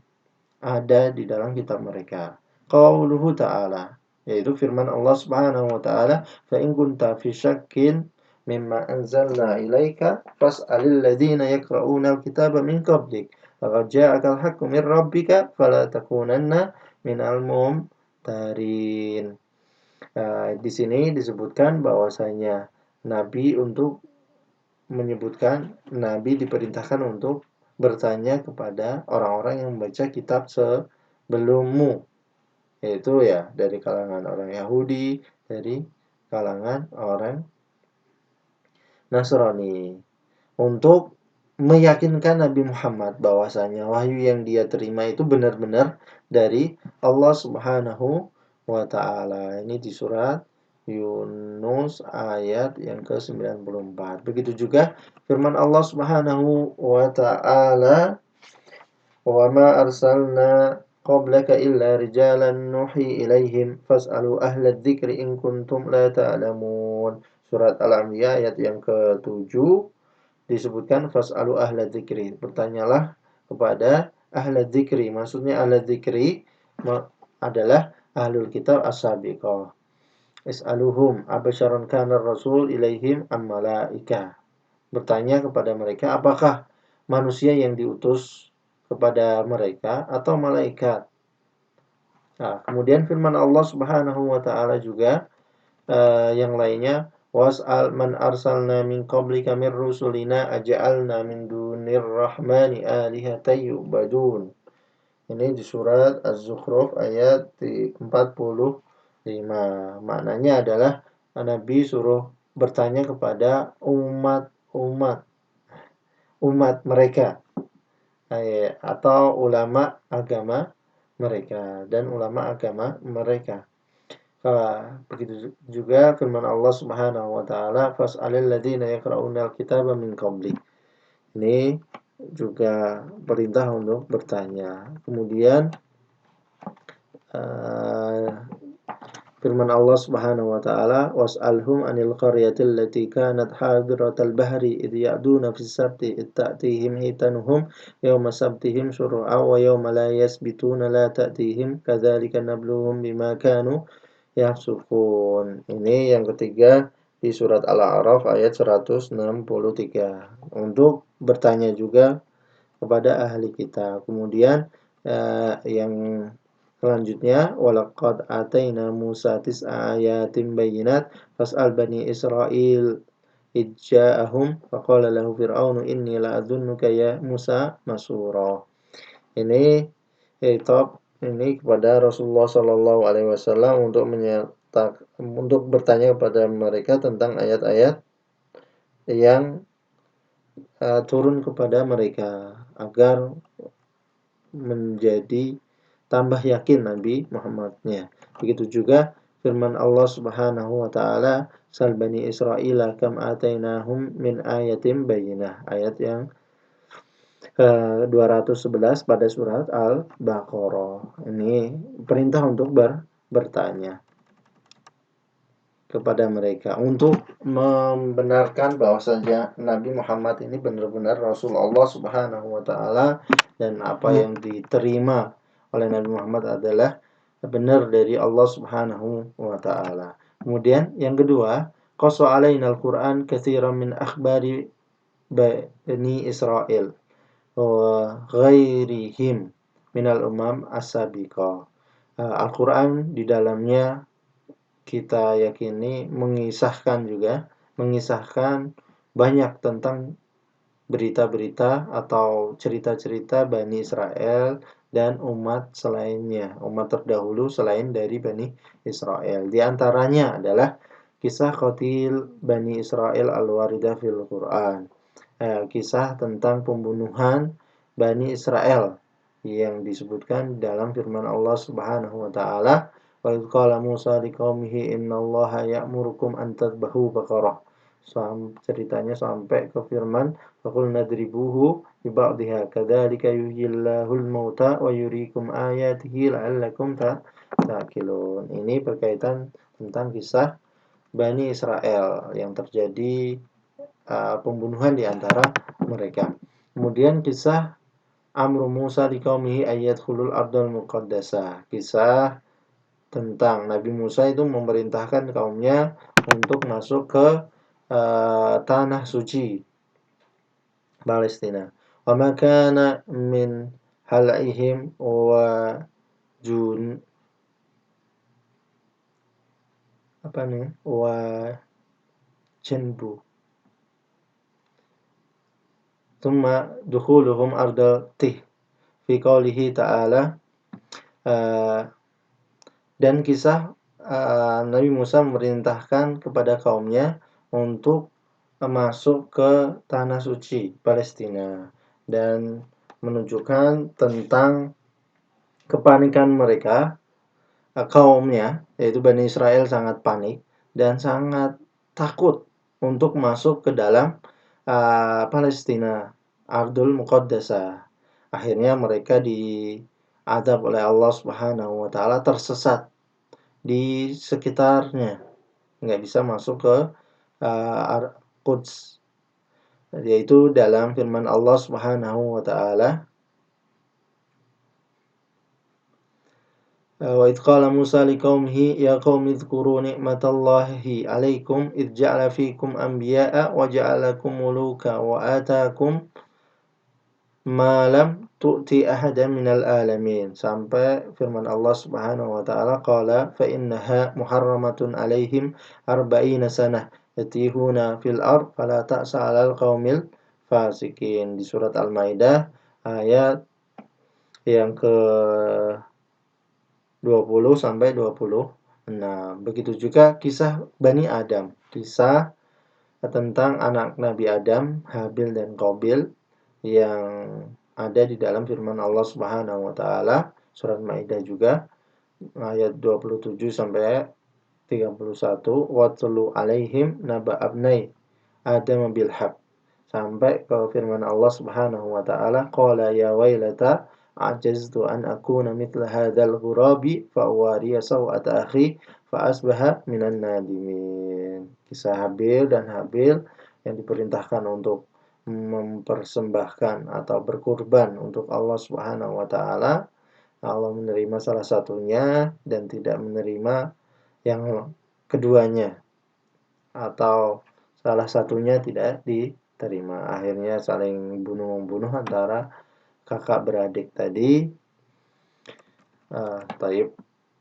ada di dalam kitab mereka. Qauluhu ta'ala, yaitu firman Allah Subhanahu wa ta'ala, fa in kunta fi syakkin mimma anzalna ilaika fas'alil ladzina yaqra'una al-kitaba min qablik laqad ja'akal haqqu min rabbika fala takunanna minal mumtarin. Di sini disebutkan bahwasanya Nabi diperintahkan untuk bertanya kepada orang-orang yang membaca kitab sebelummu, yaitu ya dari kalangan orang Yahudi, dari kalangan orang Nasrani, untuk meyakinkan Nabi Muhammad bahwasanya wahyu yang dia terima itu benar-benar dari Allah Subhanahu wa ta'ala. Ini di surat Yunus ayat yang ke-94. Begitu juga firman Allah Subhanahu wa ta'ala, "Wa ma arsalna qablaka illa rijalan nuhi ilaihim fas'alu ahla dzikri in kuntum la ta'lamun." Surat Al-Anbiya ayat yang ke-7 disebutkan fas'alu ahla dzikri. Bertanyalah kepada ahla dzikri. Maksudnya ahla dzikri adalah ahlul kitab as-sabiqah. Is'aluhum abasyarun kana rasul ilaihim am malaika. Bertanya kepada mereka, apakah manusia yang diutus kepada mereka atau malaikat? Nah, kemudian firman Allah Subhanahu wa ta'ala juga yang lainnya, was'al man arsalna min qablika min rusulina aj'alna min dunir rahmani alihatan yu'badun. Ini di surat Az-Zukhruf ayat 45. Maknanya adalah Nabi suruh bertanya kepada umat mereka atau ulama agama mereka dan ulama agama mereka. Begitu juga firman Allah Subhanahu wa ta'ala, fas'alil ladzina yaqra'una al-kitaba min qablik. Ini juga perintah untuk bertanya. Kemudian firman Allah Subhanahu wa ta'ala, was'alhum 'anil qaryatil lati kanat hadiratal bahri idh ya'duna fis sabti idh ta'tihim hitanuhum yawma sabtihim syur'a wa yawma la yasbituna la ta'tihim kadzalika nabluhum bima kanu yafsukun. Ini yang ketiga di surat Al-A'raf ayat 163. Untuk bertanya juga kepada ahli kitab. Kemudian yang selanjutnya, walaqad ataina Musa tis'a ayatin bayyinat fas'al bani Israil idja'ahum faqala lahu fir'aunu inni la'adhunnuka ya Musa masura. Ini kitab ini kepada Rasulullah Shallallahu Alaihi Wasallam untuk bertanya kepada mereka tentang ayat-ayat yang turun kepada mereka agar menjadi tambah yakin Nabi Muhammadnya. Begitu juga firman Allah Subhanahu wa taala, "Sal bani Israila kam atainahum min ayatin bayyinah." Ayat yang 211 pada surat Al-Baqarah. Ini perintah untuk bertanya kepada mereka untuk membenarkan bahwasanya Nabi Muhammad ini benar-benar Rasul Allah Subhanahu wa taala dan apa yang diterima oleh Nabi Muhammad adalah benar dari Allah Subhanahu wa taala. Kemudian yang kedua, qassa alaina al-Qur'an katsiran min akhbari Bani Israil wa ghairihim minal umam as-sabiqah. Al-Qur'an di dalamnya kita yakini mengisahkan banyak tentang berita-berita atau cerita-cerita Bani Israel dan umat selainnya, umat terdahulu selain dari Bani Israel. Di antaranya adalah kisah qatil Bani Israel al-waridah fil Quran. Kisah tentang pembunuhan Bani Israel yang disebutkan dalam firman Allah Subhanahu wa taala, "Wa idz qala Musa liqaumihi innallaha ya'murukum an tadhbahu baqarah." Ceritanya sampai ke firman, "Faqulna nadribuhu bi ba'dihha kadzalika yuhyillahul mauta wa yuriikum ayatihi la'allakum ta'qilun." Ini berkaitan tentang kisah Bani Israel yang terjadi pembunuhan di antara mereka. Kemudian kisah Amru Musa liqaumihi ayyadkhulul ardal muqaddasah. Kisah tentang Nabi Musa itu memerintahkan kaumnya untuk masuk ke tanah suci Palestina. Wa ma kana min halaihim wa jun wa janbu thumma dukhuluhum ardal tih fi qaulihi ta'ala. Dan kisah Nabi Musa memerintahkan kepada kaumnya untuk masuk ke tanah suci Palestina dan menunjukkan tentang kepanikan mereka, kaumnya yaitu Bani Israel sangat panik dan sangat takut untuk masuk ke dalam Palestina, Ardul Muqaddasah. Akhirnya mereka diazab oleh Allah Subhanahu wa taala, tersesat di sekitarnya, nggak bisa masuk ke Quds, yaitu dalam firman Allah Subhanahu wa taala, "Wa idz qala Musa liqaumihi ya qaumi dzkuru ni'matallahi 'alaikum idz ja'ala fikum anbiya'a wa ja'alakum muluka wa ataakum ma lam tu'ti ahadan minal alamin." Sampai firman Allah Subhanahu wa taala, qala fa innaha muharramatun 'alaihim arba'ina sanah yatihuna fil ard fala ta'sa 'alal qaumil fasikin. Di surat Al-Maidah ayat yang ke 20 sampai 26. Begitu juga kisah Bani Adam, kisah tentang anak Nabi Adam, Habil dan Qabil, yang ada di dalam firman Allah Subhanahu wa taala, surat Maidah juga ayat 27 sampai 31, "Watlu 'alaihim naba abnai Adam bil haqq." Sampai ke firman Allah Subhanahu wa taala, "Qala ya wailata a'jaztu an akuna mithla hadzal ghurabi fa uwariya sawata akhi fa asbaha minan nadimin." Kisah Habil dan Habil yang diperintahkan untuk mempersembahkan atau berkurban untuk Allah Subhanahu wa taala. Allah menerima salah satunya dan tidak menerima yang keduanya, atau salah satunya tidak diterima. Akhirnya saling bunuh-membunuh antara kakak beradik tadi.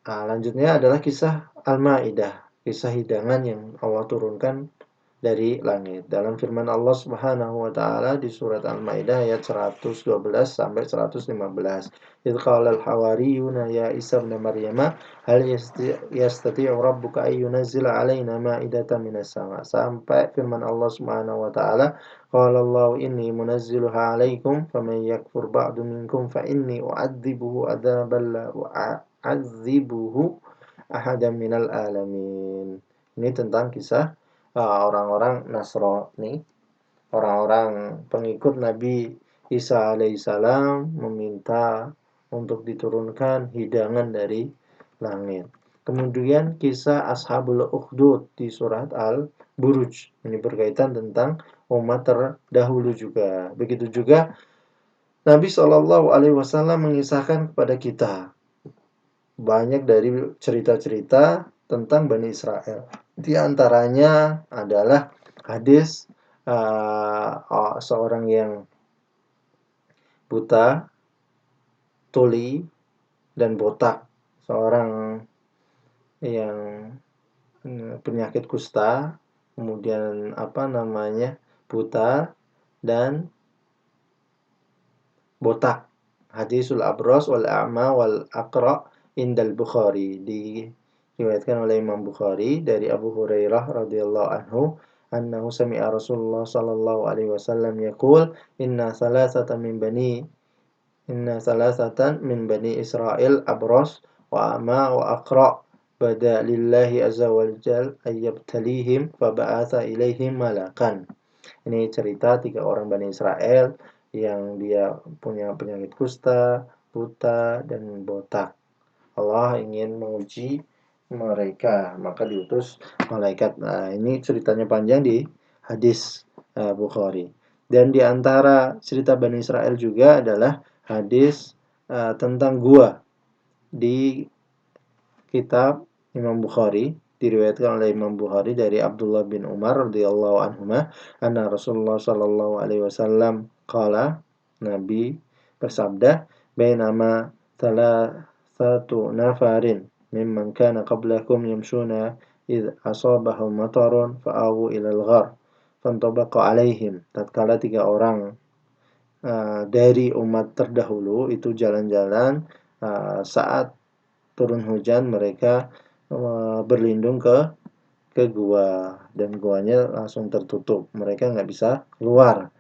Lanjutnya adalah kisah Al-Maidah, kisah hidangan yang Allah turunkan dari langit. Dalam firman Allah Subhanahu wa taala di surat Al-Maidah ayat 112 sampai 115. Idz qala al-hawariyuna ya Isa ibn Maryam hal yastati'u rabbuka ay yunazzila 'alaina ma'idatan minas sama'. Sampai firman Allah Subhanahu wa taala, qala Allah inni munazziluha 'alaikum faman yakfur ba'du minkum fa inni u'adzibuhu adzaban la u'adzibuhu ahadan minal alamin. Ini tentang kisah orang-orang Nasrani, orang-orang pengikut Nabi Isa alaihissalam meminta untuk diturunkan hidangan dari langit. Kemudian kisah Ashabul Ukhdud di surat Al-Buruj. Ini berkaitan tentang umat terdahulu juga. Begitu juga Nabi Shallallahu Alaihi Wasallam mengisahkan kepada kita banyak dari cerita-cerita tentang Bani Israel. Di antaranya adalah hadis seorang yang buta, tuli, dan botak. Seorang yang penyakit kusta, kemudian buta dan botak. Hadisul abros wal a'ma wal aqra indal Bukhari, diriwayatkan oleh Imam Bukhari dari Abu Hurairah radhiyallahu anhu annahu sami'a Rasulullah sallallahu alaihi wasallam yaqul inna salasatan min bani Israil abros wa a'ma wa aqra bada lillahi azza wal jal ayyabtalihim fa ba'atha ilaihim malakan. Ini cerita 3 orang Bani Israel yang dia punya penyakit kusta, buta, dan botak. Allah ingin menguji mereka, maka diutus malaikat. Nah, ini ceritanya panjang di hadis Bukhari. Dan di antara cerita Bani Israel juga adalah hadis tentang gua di kitab Imam Bukhari, diriwayatkan oleh Imam Bukhari dari Abdullah bin Umar radhiyallahu anhuma anna Rasulullah sallallahu alaihi wasallam qala, Nabi bersabda, bainama thalathatu nafarin mimman kana qablakum yamshuna id asabahum matarun fa'awu ilal ghar fantabaqa alaihim. Tatkala 3 orang dari umat terdahulu itu jalan-jalan saat turun hujan, mereka berlindung ke gua dan guanya langsung tertutup, mereka nggak bisa keluar.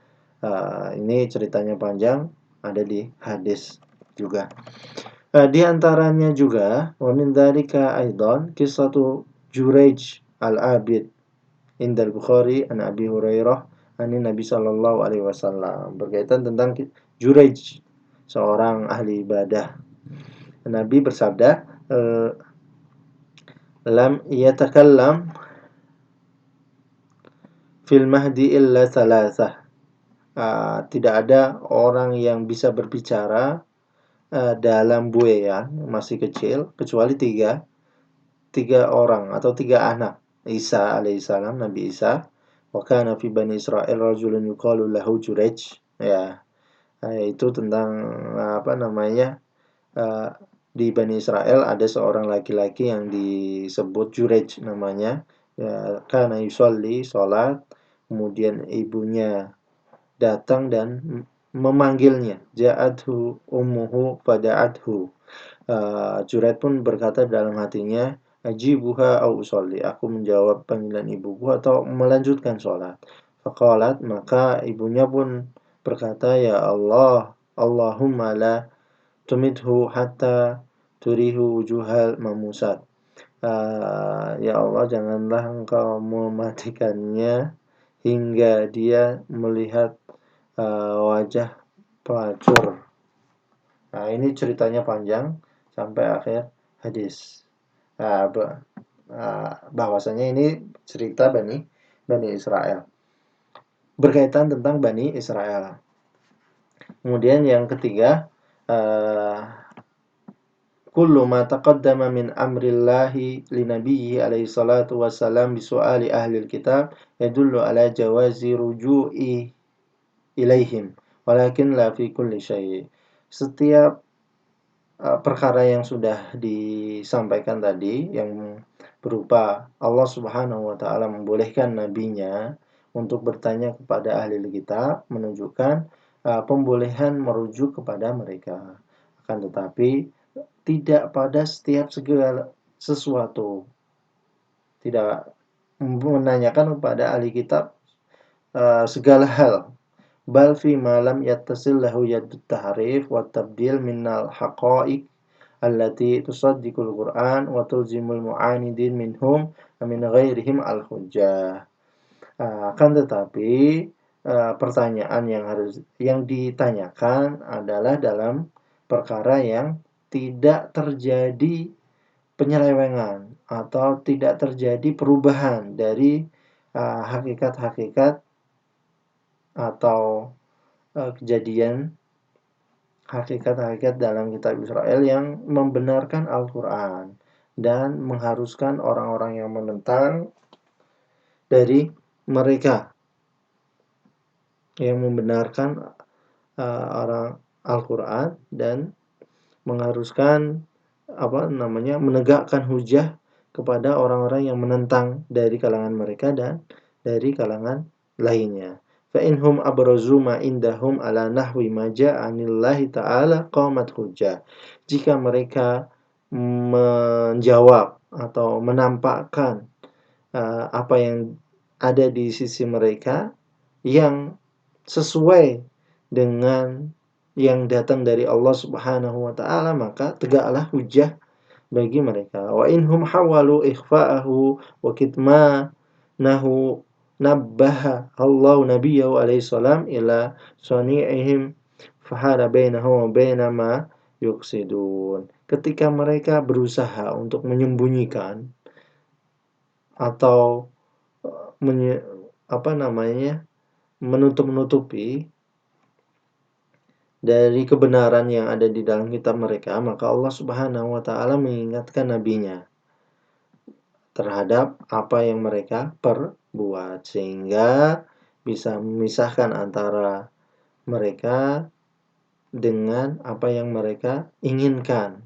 Ini ceritanya panjang, ada di hadis juga. Di antaranya juga wa min dzalika aidan qissatu Juraij al-Abid indal Bukhari an Abi Hurairah ani Nabi sallallahu alaihi wasallam, berkaitan tentang Juraij, seorang ahli ibadah. Nabi bersabda, lam yatakallam fil mahdi illa thalathah. Tidak ada orang yang bisa berbicara dalam buayan masih kecil kecuali tiga orang atau 3 anak Isa alaihissalam, Nabi Isa. Wa kana fi bani Israil rajulun yuqalu lahu Juraij. Ya, itu tentang di Bani Israel ada seorang laki-laki yang disebut Juraij namanya. Ya, kana yusolli, sholat, kemudian ibunya datang dan memanggilnya. Ja'athu ummuhu fada'athu. Juraij pun berkata dalam hatinya, ajibuha au usolli, aku menjawab panggilan ibuku atau melanjutkan sholat. Faqalat, maka ibunya pun berkata, ya Allah, Allahumma la tumithu hatta turihu wujuhal mamusat. Ya Allah, janganlah engkau mematikannya hingga dia melihat wajah pelacur. Ini ceritanya panjang sampai akhir hadis. Bahwasanya ini cerita Bani Israel, berkaitan tentang Bani Israel. Kemudian yang ketiga, kullu ma taqaddama min amrillahi li nabiyyi alaihi salatu wassalam bi su'ali ahli alkitab yadullu ala jawazi ruju'i ilaihim walakin la fi kulli syai'. Setiap perkara yang sudah disampaikan tadi yang berupa Allah Subhanahu wa taala membolehkan nabinya untuk bertanya kepada ahli kitab, menunjukkan pembolehan merujuk kepada mereka. Akan tetapi tidak pada setiap segala sesuatu. Tidak menanyakan kepada ahli kitab segala hal. Bal fi ma lam yattasil lahu yadut tahrif wa tabdil minal haqa'iq allati tusaddiqul Qur'an wa tulzimul mu'anidin minhum min ghairihim al-hujjah. Akan tetapi pertanyaan yang ditanyakan adalah dalam perkara yang tidak terjadi penyelewengan atau tidak terjadi perubahan dari hakikat-hakikat atau kejadian hakikat-hakikat dalam kitab Israel yang membenarkan Al-Quran dan mengharuskan orang-orang yang menentang dari mereka yang membenarkan orang Al-Quran dan mengharuskan menegakkan hujah kepada orang-orang yang menentang dari kalangan mereka dan dari kalangan lainnya. Fa inhum abrazu ma indahum ala nahwi ma ja'a anillahi ta'ala qamat hujjah. Jika mereka menjawab atau menampakkan apa yang ada di sisi mereka yang sesuai dengan yang datang dari Allah Subhanahu wa taala, maka tegaklah hujjah bagi mereka. Wa inhum hawalu ikhfa'ahu wa kitmanahu nabbaha Allah nabiyahu alaihi salam ila sani'ihim fahala bainahu wa baina ma yuqsidun. Ketika mereka berusaha untuk menyembunyikan atau menutup-nutupi dari kebenaran yang ada di dalam kitab mereka, maka Allah Subhanahu wa taala mengingatkan nabinya terhadap apa yang mereka perbuat sehingga bisa memisahkan antara mereka dengan apa yang mereka inginkan.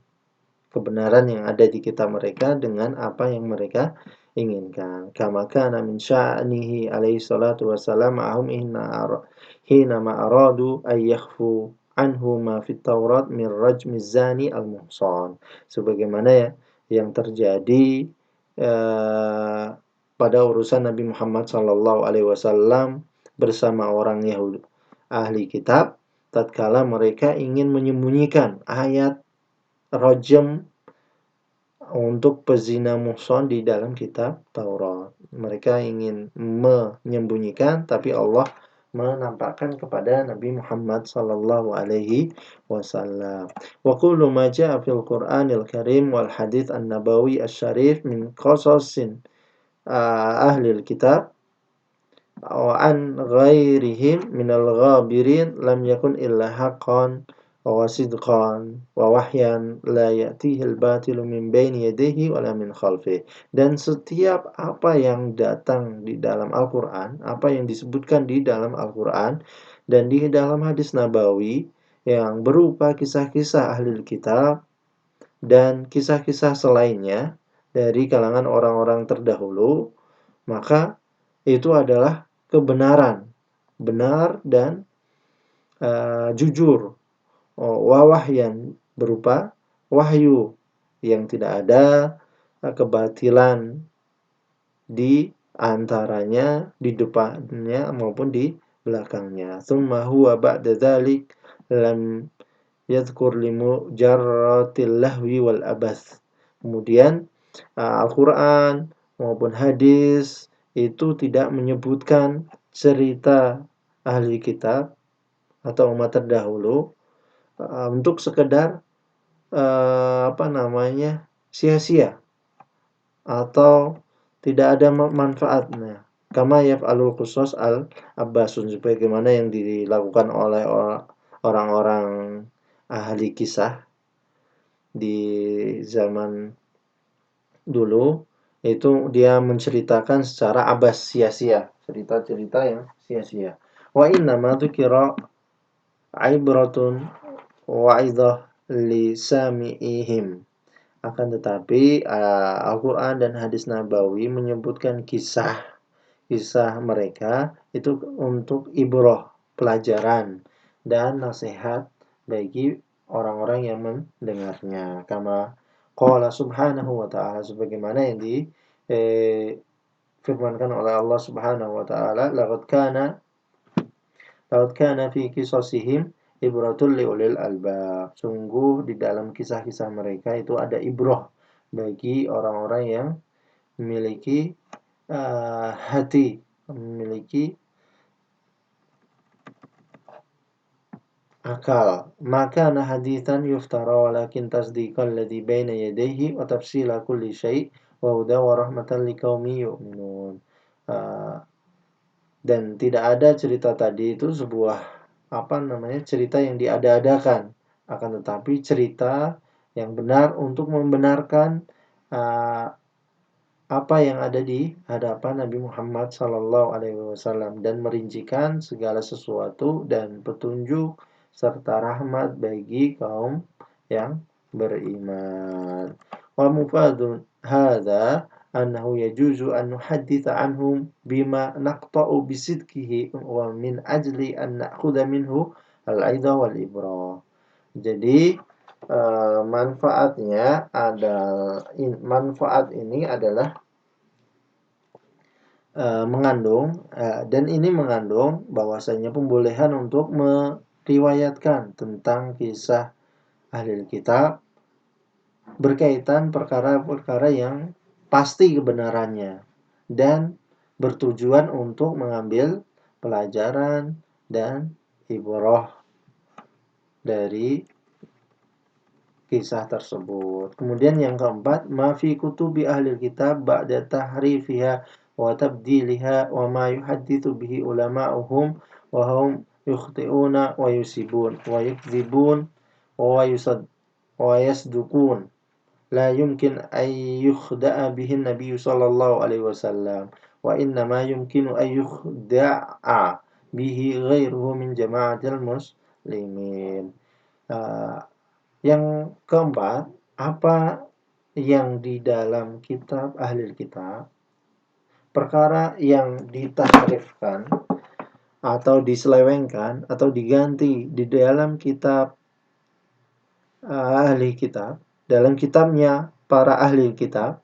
Kebenaran yang ada di kitab mereka dengan apa yang mereka inginkan. Kama kana min sya'nihi alaihi salatu wassalam ma'hum hina ma'aradu ayyakhfu anhu ma fit Taurat min rajmiz zani al-muhsan. Sebagaimana yang terjadi pada urusan Nabi Muhammad sallallahu alaihi wasallam bersama orang Yahudi ahli kitab tatkala mereka ingin menyembunyikan ayat rajam untuk pezina muhsan di dalam kitab Taurat. Mereka ingin menyembunyikan, tapi Allah menampakkan kepada Nabi Muhammad sallallahu alaihi wasallam. Wa kullu ma jaa fil Qur'anil Karim wal hadits an-nabawi asy-syarif min qasasin ahli kitab wa an ghairihim minal ghabirin lam yakun illa haqqan wa sidqan wa wahyan la ya'tihi al-batilu min baini yadayhi wala min khalfihi. Dan setiap apa yang datang di dalam Al-Qur'an, apa yang disebutkan di dalam Al-Qur'an dan di dalam hadis nabawi yang berupa kisah-kisah ahli kitab dan kisah-kisah selainnya dari kalangan orang-orang terdahulu, maka itu adalah kebenaran, benar dan jujur. Wahyan berupa wahyu yang tidak ada kebatilan di antaranya, di depannya maupun di belakangnya. Tsumma huwa ba'da dzalik lam yadhkur li mujarratil lahwi wal abath. Kemudian Al-Qur'an maupun hadis itu tidak menyebutkan cerita ahli kitab atau umat terdahulu untuk sekedar sia-sia atau tidak ada manfaatnya. Kama yaf'alul qusas al-abbasun, sebagaimana yang dilakukan oleh orang-orang ahli kisah di zaman dulu, itu dia menceritakan secara abas, sia-sia, cerita-cerita yang sia-sia. Wa inna ma dzukira ibratun wa'idah li sami'ihim. Akan tetapi Al-Quran dan hadis Nabawi menyebutkan kisah mereka itu untuk ibrah, pelajaran dan nasihat bagi orang-orang yang mendengarnya. Kama qala subhanahu wa ta'ala, sebagaimana yang difirmankan oleh Allah Subhanahu wa ta'ala, laqad kana fi qisasihim ibratul liulil albab. Sungguh di dalam kisah-kisah mereka itu ada ibrah bagi orang-orang yang memiliki hati, memiliki akal. Maka na hadithan yuftara walakin tasdiqal ladzi baina yadayhi wa tafsila kulli syai' wa hudan wa rahmatan liqaumin yu'minun. Dan tidak ada cerita tadi itu sebuah cerita yang diada-adakan, akan tetapi cerita yang benar untuk membenarkan apa yang ada di hadapan Nabi Muhammad SAW dan merincikan segala sesuatu dan petunjuk serta rahmat bagi kaum yang beriman. Wa mufadun hadza annahu yajuzu an nuhadditha anhum bima naqta'u bisidqihi wa min ajli an na'khudha minhu al-'idha wal ibrah. Jadi manfaat ini adalah mengandung bahwasanya pembolehan untuk meriwayatkan tentang kisah ahli kitab berkaitan perkara-perkara yang pasti kebenarannya dan bertujuan untuk mengambil pelajaran dan ibrah dari kisah tersebut. Kemudian yang keempat, ma fi kutubi ahli kitab ba'da tahrifiha wa tabdiliha wa ma yuhaddithu bihi ulama'uhum wa hum yukhti'una wa yusibun wa yukdzibun wa yasdukun la yumkin an yukhda'a bihi an-nabiy sallallahu alaihi wasallam wa inna ma yumkinu an yukhda'a bihi ghairuhu min jama'atil muslimin. Yang keempat, apa yang di dalam kitab ahli kitab, perkara yang ditahrifkan atau diselewengkan atau diganti di dalam kitab ahli kitab, dalam kitabnya para ahli kitab,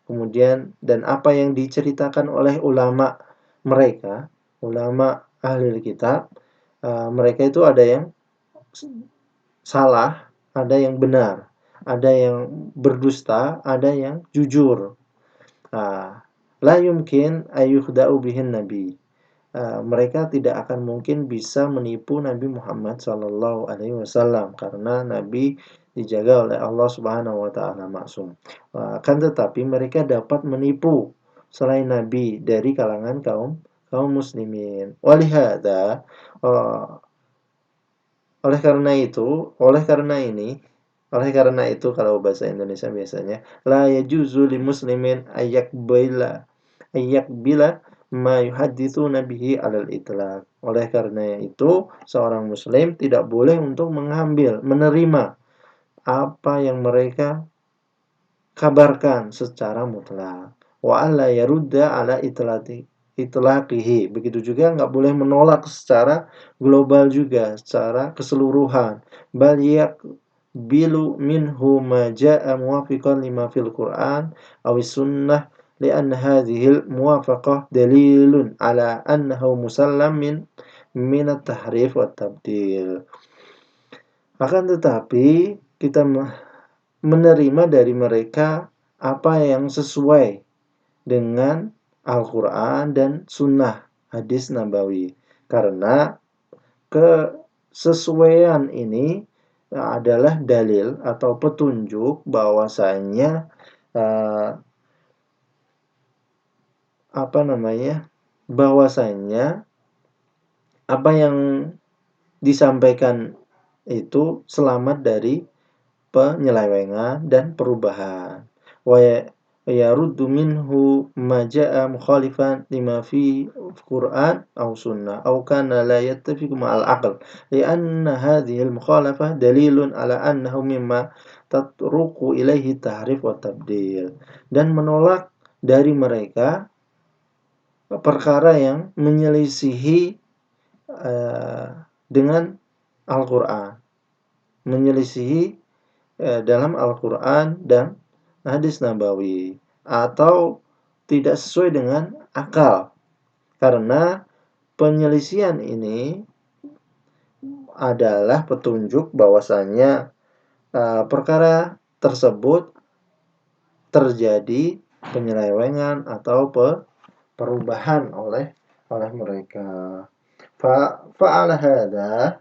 kemudian dan apa yang diceritakan oleh ulama mereka, ulama ahli kitab, mereka itu ada yang salah, ada yang benar, ada yang berdusta, ada yang jujur. La yumkin ayyukhda'u bihin nabi. Mereka tidak akan mungkin bisa menipu Nabi Muhammad SAW karena Nabi dijaga oleh Allah Subhanahu wa taala maksum. Kan tetapi mereka dapat menipu selain Nabi dari kalangan kaum muslimin. Walihada oleh karena itu kalau bahasa Indonesia biasanya la yajuzu li muslimin ayyakbila ma yuhadditsuna bihi 'alal itlaq. Oleh karena itu seorang muslim tidak boleh untuk menerima apa yang mereka kabarkan secara mutlak. Wa alla yarudda 'ala itlaqihi. Begitu juga nggak boleh menolak secara global juga, secara keseluruhan. Bal yaqbilu minhu ma jaa'a muwafiqan lima fil Qur'an aw sunnah li'anna hadhil muwafaqah dalilun 'ala annahu musallam min at-tahrif wa tabdil. Akan tetapi kita menerima dari mereka apa yang sesuai dengan Al-Quran dan Sunnah hadis Nabawi, karena kesesuaian ini adalah dalil atau petunjuk bahwasanya apa yang disampaikan itu selamat dari penyelewengan dan perubahan. yaruddu minhu ma jaa mukhalifan lima fi Qur'an aw sunnah aw kana la yattafiqu ma'al aql li'anna hadhihi al-mukhalafah dalilun ala annahu mimma tatruqu ilaihi tahrif wa tabdil, dan menolak dari mereka perkara yang menyelisihi dengan Al-Qur'an, menyelisihi dalam Al-Qur'an dan hadis nabawi, atau tidak sesuai dengan akal, karena penyelisihan ini adalah petunjuk bahwasanya perkara tersebut terjadi penyelewengan atau perubahan oleh mereka. Fa'ala hadza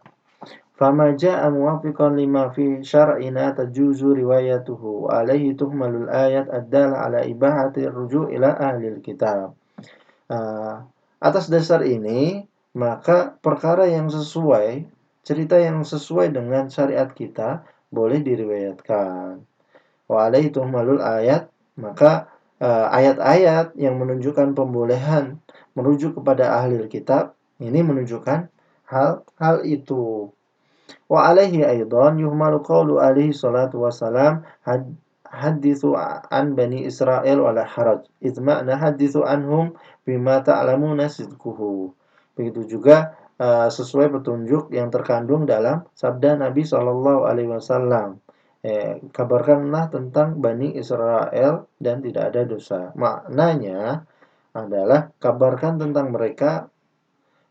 fama jaa muwafiqan lima fi syar'ina tajuzu riwayatuhu alaihi tuhmalul ayat ad-dala ala ibahati ruju' ila ahlil kitab. Atas dasar ini, maka perkara yang sesuai, cerita yang sesuai dengan syariat kita boleh diriwayatkan. Wa alaihi tuhmalul ayat, maka ayat-ayat yang menunjukkan pembolehan merujuk kepada ahli kitab ini menunjukkan hal itu. Wa alaihi aidan yuhmalu qawlu alaihi salatu wassalam hadithu an bani Israel wala haraj idh ma'na hadithu anhum bima ta'lamuna sidquhu. Begitu juga sesuai petunjuk yang terkandung dalam sabda Nabi SAW. Kabarkanlah tentang Bani Israel dan tidak ada dosa. Maknanya adalah kabarkan tentang mereka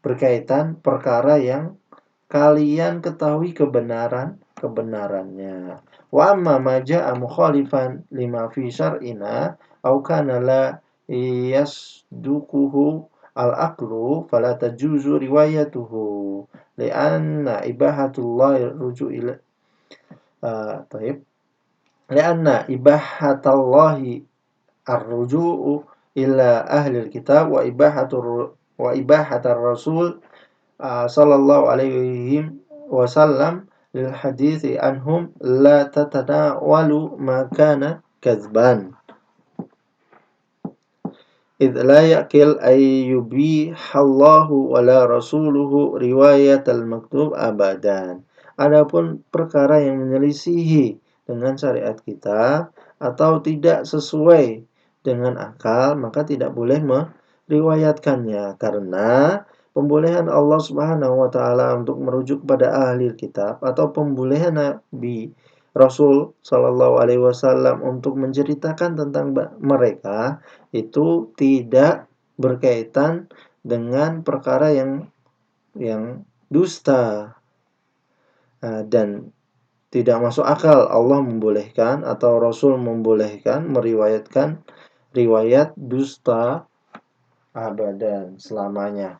berkaitan perkara yang kalian ketahui kebenarannya. Wa amma ma jaa mukhalifan lima fi syar'ina aw kana la yasduquhu al-aqlu fala tajuzu riwayatuhu li'anna ibahatullahi ruju' ila taib li'anna ibahatallahi ar-ruju'u ila ahli kitab wa ibahatar rasul sallallahu alaihi wasallam lil hadithi anhum la tatanawalu ma kana kadzban idh la yaqil ay yubihallahu wala rasuluhu riwayatal maktub abadan. Adapun perkara yang menyelisihi dengan syariat kita atau tidak sesuai dengan akal, maka tidak boleh meriwayatkannya, karena pembolehan Allah Subhanahu wa taala untuk merujuk kepada ahli kitab atau pembolehan Nabi Rasul sallallahu alaihi wasallam untuk menceritakan tentang mereka itu tidak berkaitan dengan perkara yang dusta dan tidak masuk akal Allah membolehkan atau Rasul membolehkan meriwayatkan riwayat dusta abadan selamanya.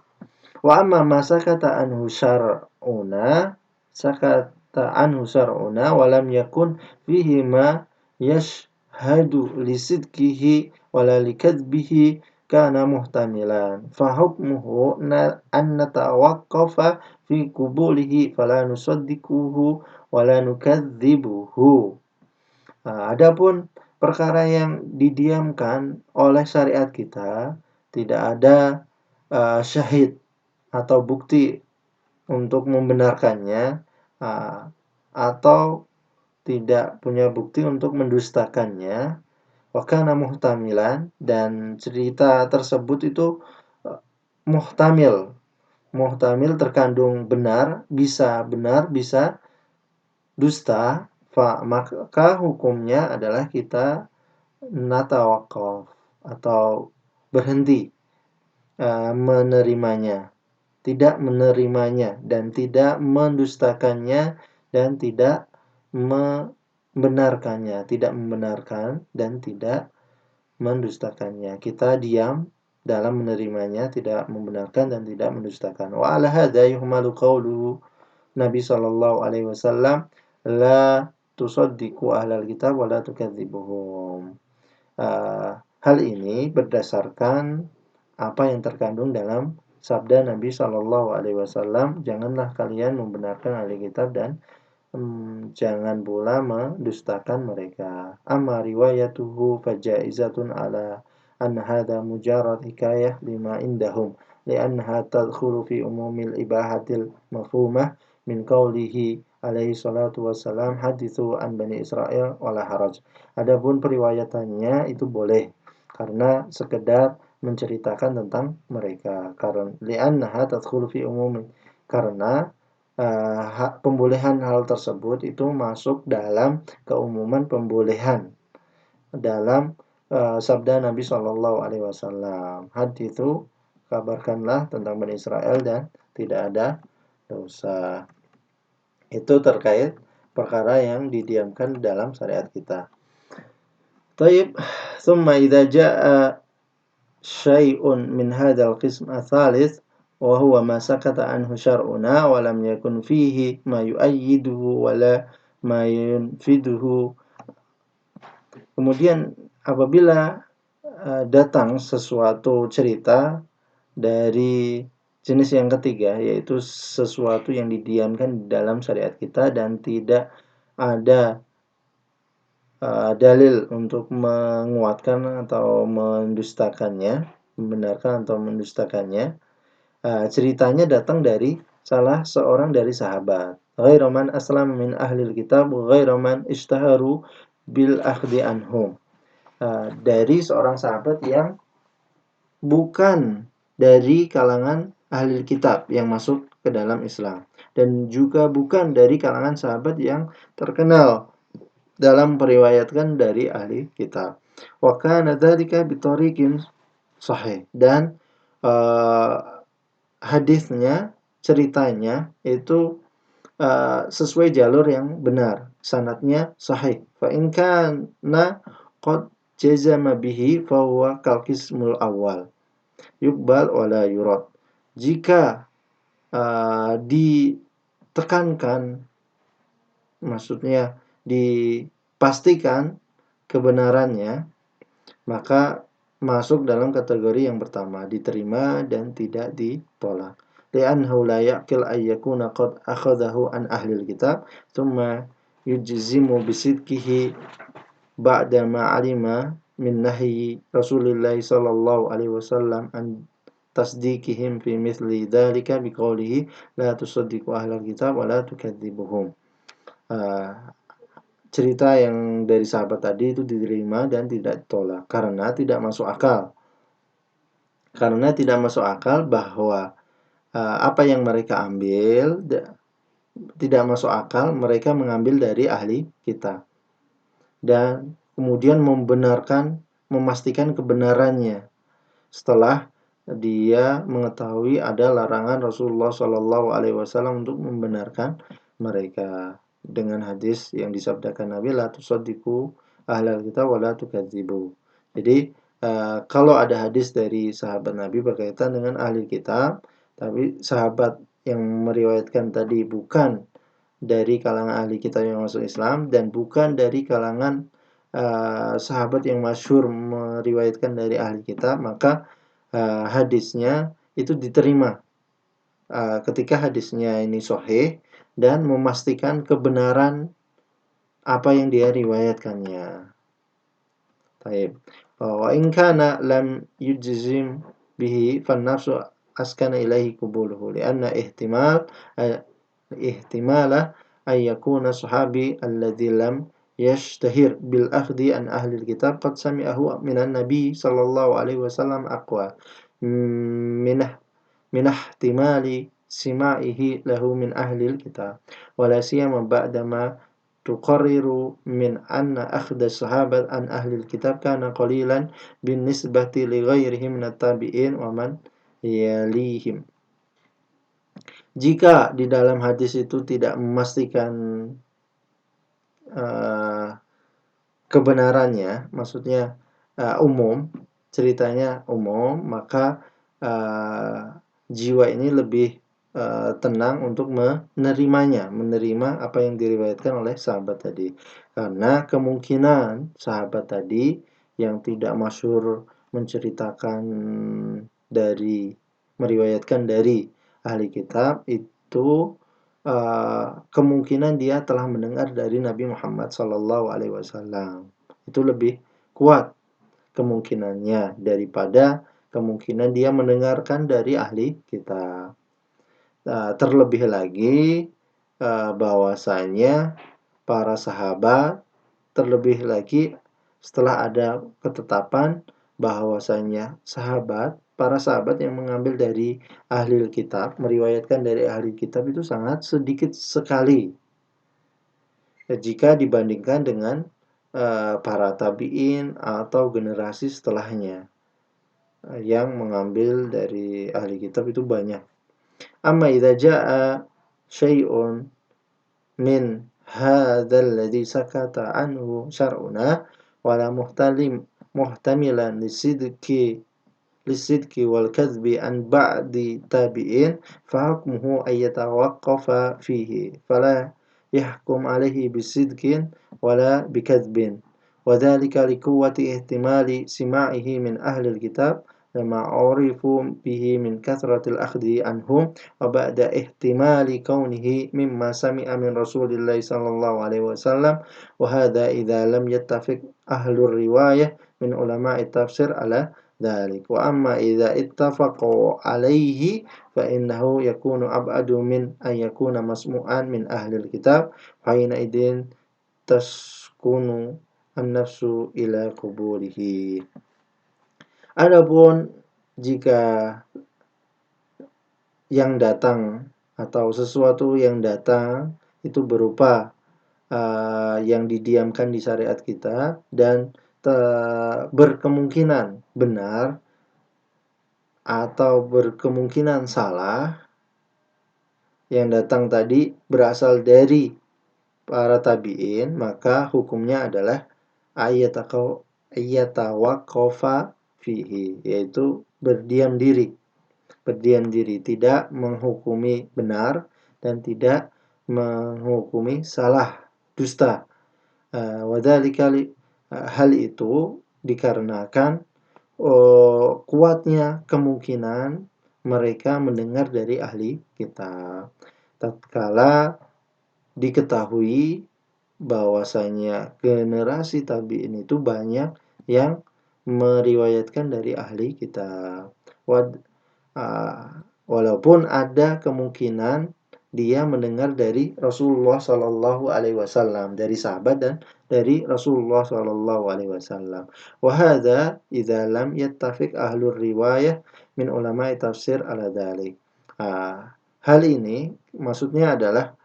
Wa amma ma sakata anhu syar'una wa lam yakun fihi ma yashhadu li sidqihi wa la li kadbihi kana muhtamilan fa hukmuhu an natawaqqafa fi qubulihi fala nusaddiquhu wa la nukadzibuhu. Adapun perkara yang didiamkan oleh syariat kita, tidak ada syahid atau bukti untuk membenarkannya, atau tidak punya bukti untuk mendustakannya, wa kana muhtamilan, dan cerita tersebut itu muhtamil terkandung benar, bisa dusta, maka hukumnya adalah kita natawakaf atau berhenti menerimanya, tidak menerimanya dan tidak mendustakannya dan tidak membenarkannya, tidak membenarkan dan tidak mendustakannya. Kita diam dalam menerimanya, tidak membenarkan dan tidak mendustakan. Wa ala hadza yuhmalu qawlu Nabi sallallahu alaihi wasallam la tusaddiqu ahlal kitab wa la tukadzibuhum. Hal ini berdasarkan apa yang terkandung dalam sabda Nabi sallallahu alaihi wasallam, janganlah kalian membenarkan ahli kitab dan jangan pula mendustakan mereka. Amma riwayatuhu fajaizatun ala an hadha mujarrad hikayah lima indahum li'annaha tadkhulu fi umumil ibahatil mafhumah min qawlihi alaihi salatu wassalam hadithu an bani Israel wala haraj. Adapun periwayatannya itu boleh karena sekedar menceritakan tentang mereka, karena li'annaha tadkhulu fi umumi, karena pembolehan hal tersebut itu masuk dalam keumuman pembolehan dalam sabda Nabi Shallallahu Alaihi Wasallam. Haditsu, kabarkanlah tentang Bani Israel dan tidak ada dosa. Itu terkait perkara yang didiamkan dalam syariat kita. Taib, thumma idza jaa syai'un min hadzal qism ats-tsalits wa huwa ma sakata anhu syar'una wa lam yakun fihi ma yu'ayyiduhu wa la ma yunfiduhu. Kemudian apabila datang sesuatu cerita dari jenis yang ketiga, yaitu sesuatu yang didiamkan dalam syariat kita dan tidak ada dalil untuk menguatkan atau mendustakannya, membenarkan atau mendustakannya. Ceritanya datang dari salah seorang dari sahabat. Ghairu man aslam min ahlil kitab, ghairu man ishtaharu bil akhdi anhum. Dari seorang sahabat yang bukan dari kalangan ahli kitab yang masuk ke dalam Islam, dan juga bukan dari kalangan sahabat yang terkenal dalam periwayatkan dari ahli kitab. Wa kana dzalika bitariqin sahih, dan hadisnya, ceritanya itu sesuai jalur yang benar, sanadnya sahih. Fa in kana qad jazama bihi fa huwa kal qismul awal yuqbal wa la yurad. Jika ditekankan, maksudnya dipastikan kebenarannya, maka masuk dalam kategori yang pertama, diterima dan tidak ditolak. Li'annahu la ya'qil ay yakuna qad akhadhahu an ahlil kitab thumma yujzimu bisidqihi ba'da ma 'alima min nahyi Rasulillah sallallahu alaihi wasallam an tasdiqihim fi mithli dzalika biqaulihi la tusaddiqu ahlal kitab wa la tukadzibuhum. Cerita yang dari sahabat tadi itu diterima dan tidak ditolak karena tidak masuk akal. Karena tidak masuk akal bahwa apa yang mereka ambil tidak masuk akal mereka mengambil dari ahli kitab dan kemudian membenarkan, memastikan kebenarannya setelah dia mengetahui ada larangan Rasulullah Shallallahu Alaihi Wasallam untuk membenarkan mereka dengan hadis yang disabdakan Nabi, la tusaddiqu ahlal kitab wa la tukadzibu. Jadi kalau ada hadis dari sahabat Nabi berkaitan dengan ahli kitab, tapi sahabat yang meriwayatkan tadi bukan dari kalangan ahli kitab yang masuk Islam dan bukan dari kalangan sahabat yang masyhur meriwayatkan dari ahli kitab, maka hadisnya itu diterima ketika hadisnya ini sahih dan memastikan kebenaran apa yang dia riwayatkannya. Baik. Wa in kana lam yujzim bihi fan nafsu askana ilaihi qubuluhu lianna ihtimala ay yakuna sahabi alladhi lam yashtahir bil akhdi an ahli kitab qad sami'ahu minan nabi sallallahu alaihi wasallam aqwa minah ihtimali sima'ihi lahu min ahlil kitab wala siyama ba'dama tuqarriru min anna akhda sahabat an ahlil kitab kana qalilan bin nisbati li ghairihim minat tabi'in wa man yalihim. Jika di dalam hadis itu tidak memastikan kebenarannya, maksudnya umum, ceritanya umum, maka jiwa ini lebih tenang untuk menerima apa yang diriwayatkan oleh sahabat tadi. Karena kemungkinan sahabat tadi yang tidak masyhur menceritakan meriwayatkan dari ahli kitab itu kemungkinan dia telah mendengar dari Nabi Muhammad SAW. Itu lebih kuat kemungkinannya daripada kemungkinan dia mendengarkan dari ahli kitab. Terlebih lagi bahwasanya para sahabat, terlebih lagi setelah ada ketetapan bahwasanya para sahabat yang mengambil dari ahli kitab, meriwayatkan dari ahli kitab itu sangat sedikit sekali jika dibandingkan dengan para tabi'in atau generasi setelahnya yang mengambil dari ahli kitab itu banyak. Amma idza jaa syai'un min hadzal ladzi sakata anhu syar'una wala muhtamilan lisidqi wal kadhbi an ba'di tabi'in fa hukmuhu ay yatawaqqafa fihi fala yahkum alaihi bisidqin wala bikadhbin wa dhalika liquwwati ihtimali sima'ihi min ahli alkitab lama urifu bihi min kathratil akhdi anhum wa ba'da ihtimali kaunihi mimma sami'a min Rasulillahi sallallahu alaihi wasallam wa hadha idza lam yattafiq ahlur riwayah min ulama'i tafsir ala dhalik wa amma idza ittafaqu alaihi fa innahu yakunu ab'adu min an yakuna masmu'an min ahlil kitab fa hina idin taskunu an-nafsu ila qubulihi. Adapun jika yang datang atau sesuatu yang datang itu berupa yang didiamkan di syariat kita dan berkemungkinan benar atau berkemungkinan salah, yang datang tadi berasal dari para tabi'in, maka hukumnya adalah ayatawaqqafa fihi, yaitu berdiam diri, tidak menghukumi benar dan tidak menghukumi salah, dusta. Wadzalika hal itu dikarenakan kuatnya kemungkinan mereka mendengar dari ahli kitab. Tatkala diketahui bahwasanya generasi tabi'in itu banyak yang meriwayatkan dari ahli kitab. Walaupun ada kemungkinan dia mendengar dari Rasulullah Shallallahu Alaihi Wasallam, dari sahabat dan dari Rasulullah Shallallahu Alaihi Wasallam. Wahada idza lam yattafiq ahlur riwayah min ulama'i tafsir ala dzalik. Hal ini maksudnya adalah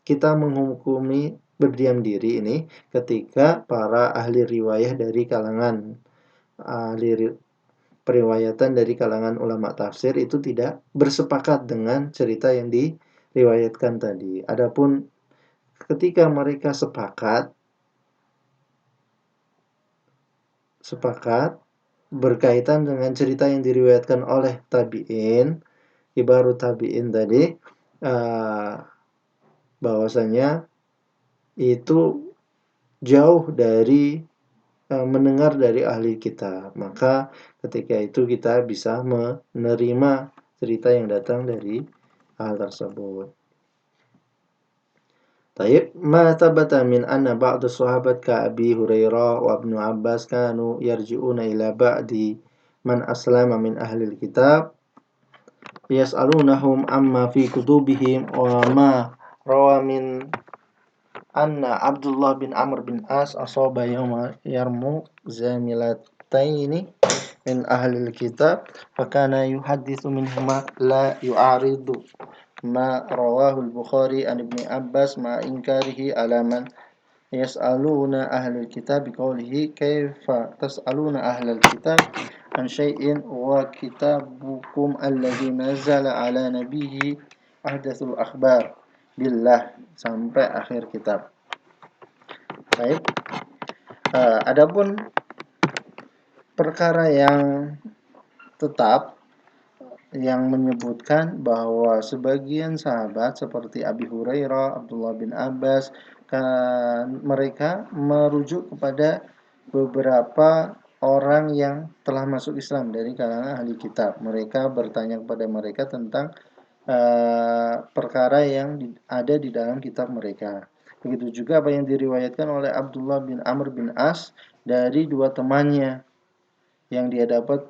kita menghukumi berdiam diri ini ketika para ahli riwayah dari kalangan ahli periwayatan dari kalangan ulama tafsir itu tidak bersepakat dengan cerita yang diriwayatkan tadi. Adapun ketika mereka sepakat berkaitan dengan cerita yang diriwayatkan oleh tabi'in, kibarut tabi'in tadi, bahwasanya itu jauh dari mendengar dari ahli kitab, maka ketika itu kita bisa menerima cerita yang datang dari hal tersebut. Taib, ma thabata min anna ba'd sahabat ka Abi Hurairah wa Ibnu Abbas kanu yarji'una ila ba'di man aslama min ahli kitab yas'alunahum amma fi kutubihim wa ma rawa min anna Abdullah bin Amr bin As asaba yawma Yarmuk zamilataini min ahli kitab fakana yuhadditsu minhuma la yu'aridu ma rawahu al-Bukhari an Ibni Abbas ma inkarihi ala man yas'aluna ahli kitab biqaulihi kaifa tas'aluna ahli kitab an syai'in wa kitabukum alladhi nazala ala nabiyyi ahdatsul akhbar billah sampai akhir kitab. Baik. Adapun perkara yang tetap yang menyebutkan bahwa sebagian sahabat seperti Abi Hurairah, Abdullah bin Abbas, mereka merujuk kepada beberapa orang yang telah masuk Islam dari kalangan ahli kitab. Mereka bertanya kepada mereka tentang perkara yang ada di dalam kitab mereka. Begitu juga apa yang diriwayatkan oleh Abdullah bin Amr bin As dari dua temannya yang dia dapat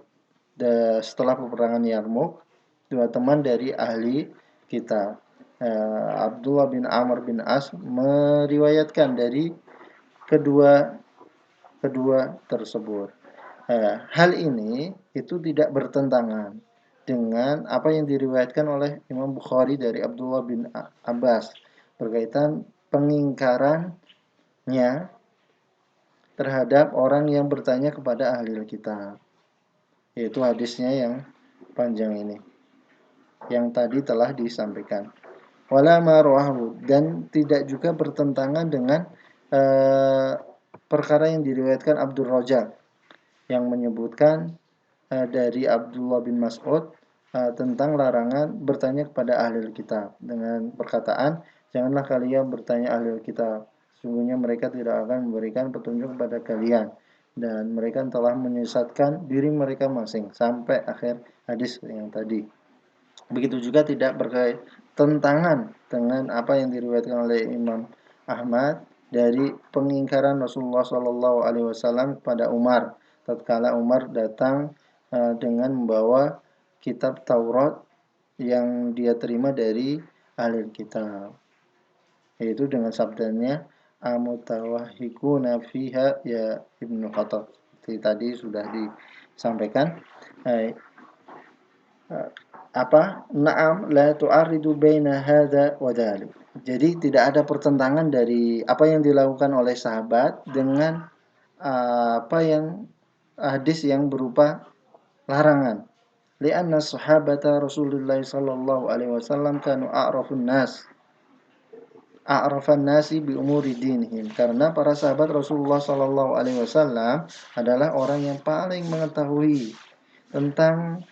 setelah peperangan Yarmouk, dua teman dari ahli kitab. Abdullah bin Amr bin As meriwayatkan dari kedua kedua tersebut. Hal ini itu tidak bertentangan dengan apa yang diriwayatkan oleh Imam Bukhari dari Abdullah bin Abbas berkaitan pengingkarannya terhadap orang yang bertanya kepada ahli kitab. Yaitu hadisnya yang panjang ini, yang tadi telah disampaikan. Wala marwahu, dan tidak juga bertentangan dengan perkara yang diriwayatkan Abdul Rajak yang menyebutkan dari Abdullah bin Mas'ud tentang larangan bertanya kepada ahli kitab dengan perkataan, janganlah kalian bertanya ahli kitab, sungguhnya mereka tidak akan memberikan petunjuk kepada kalian dan mereka telah menyesatkan diri mereka masing sampai akhir hadis yang tadi. Begitu juga tidak bertentangan dengan apa yang diriwayatkan oleh Imam Ahmad dari pengingkaran Rasulullah SAW kepada Umar tatkala Umar datang dengan membawa kitab Taurat yang dia terima dari ahli kitab, yaitu dengan sabdanya amutawahhikuna fiha ya Ibnu Khattab. Seperti tadi sudah disampaikan. Na'am la tu'aridu baina hadza wa dzalik. Jadi tidak ada pertentangan dari apa yang dilakukan oleh sahabat dengan apa yang hadis yang berupa larangan. Lianna sahabata Rasulullah sallallahu alaihi wasallam kanu a'rafan nasi bi umuri dinihim. Karena para sahabat Rasulullah sallallahu alaihi wasallam adalah orang yang paling mengetahui tentang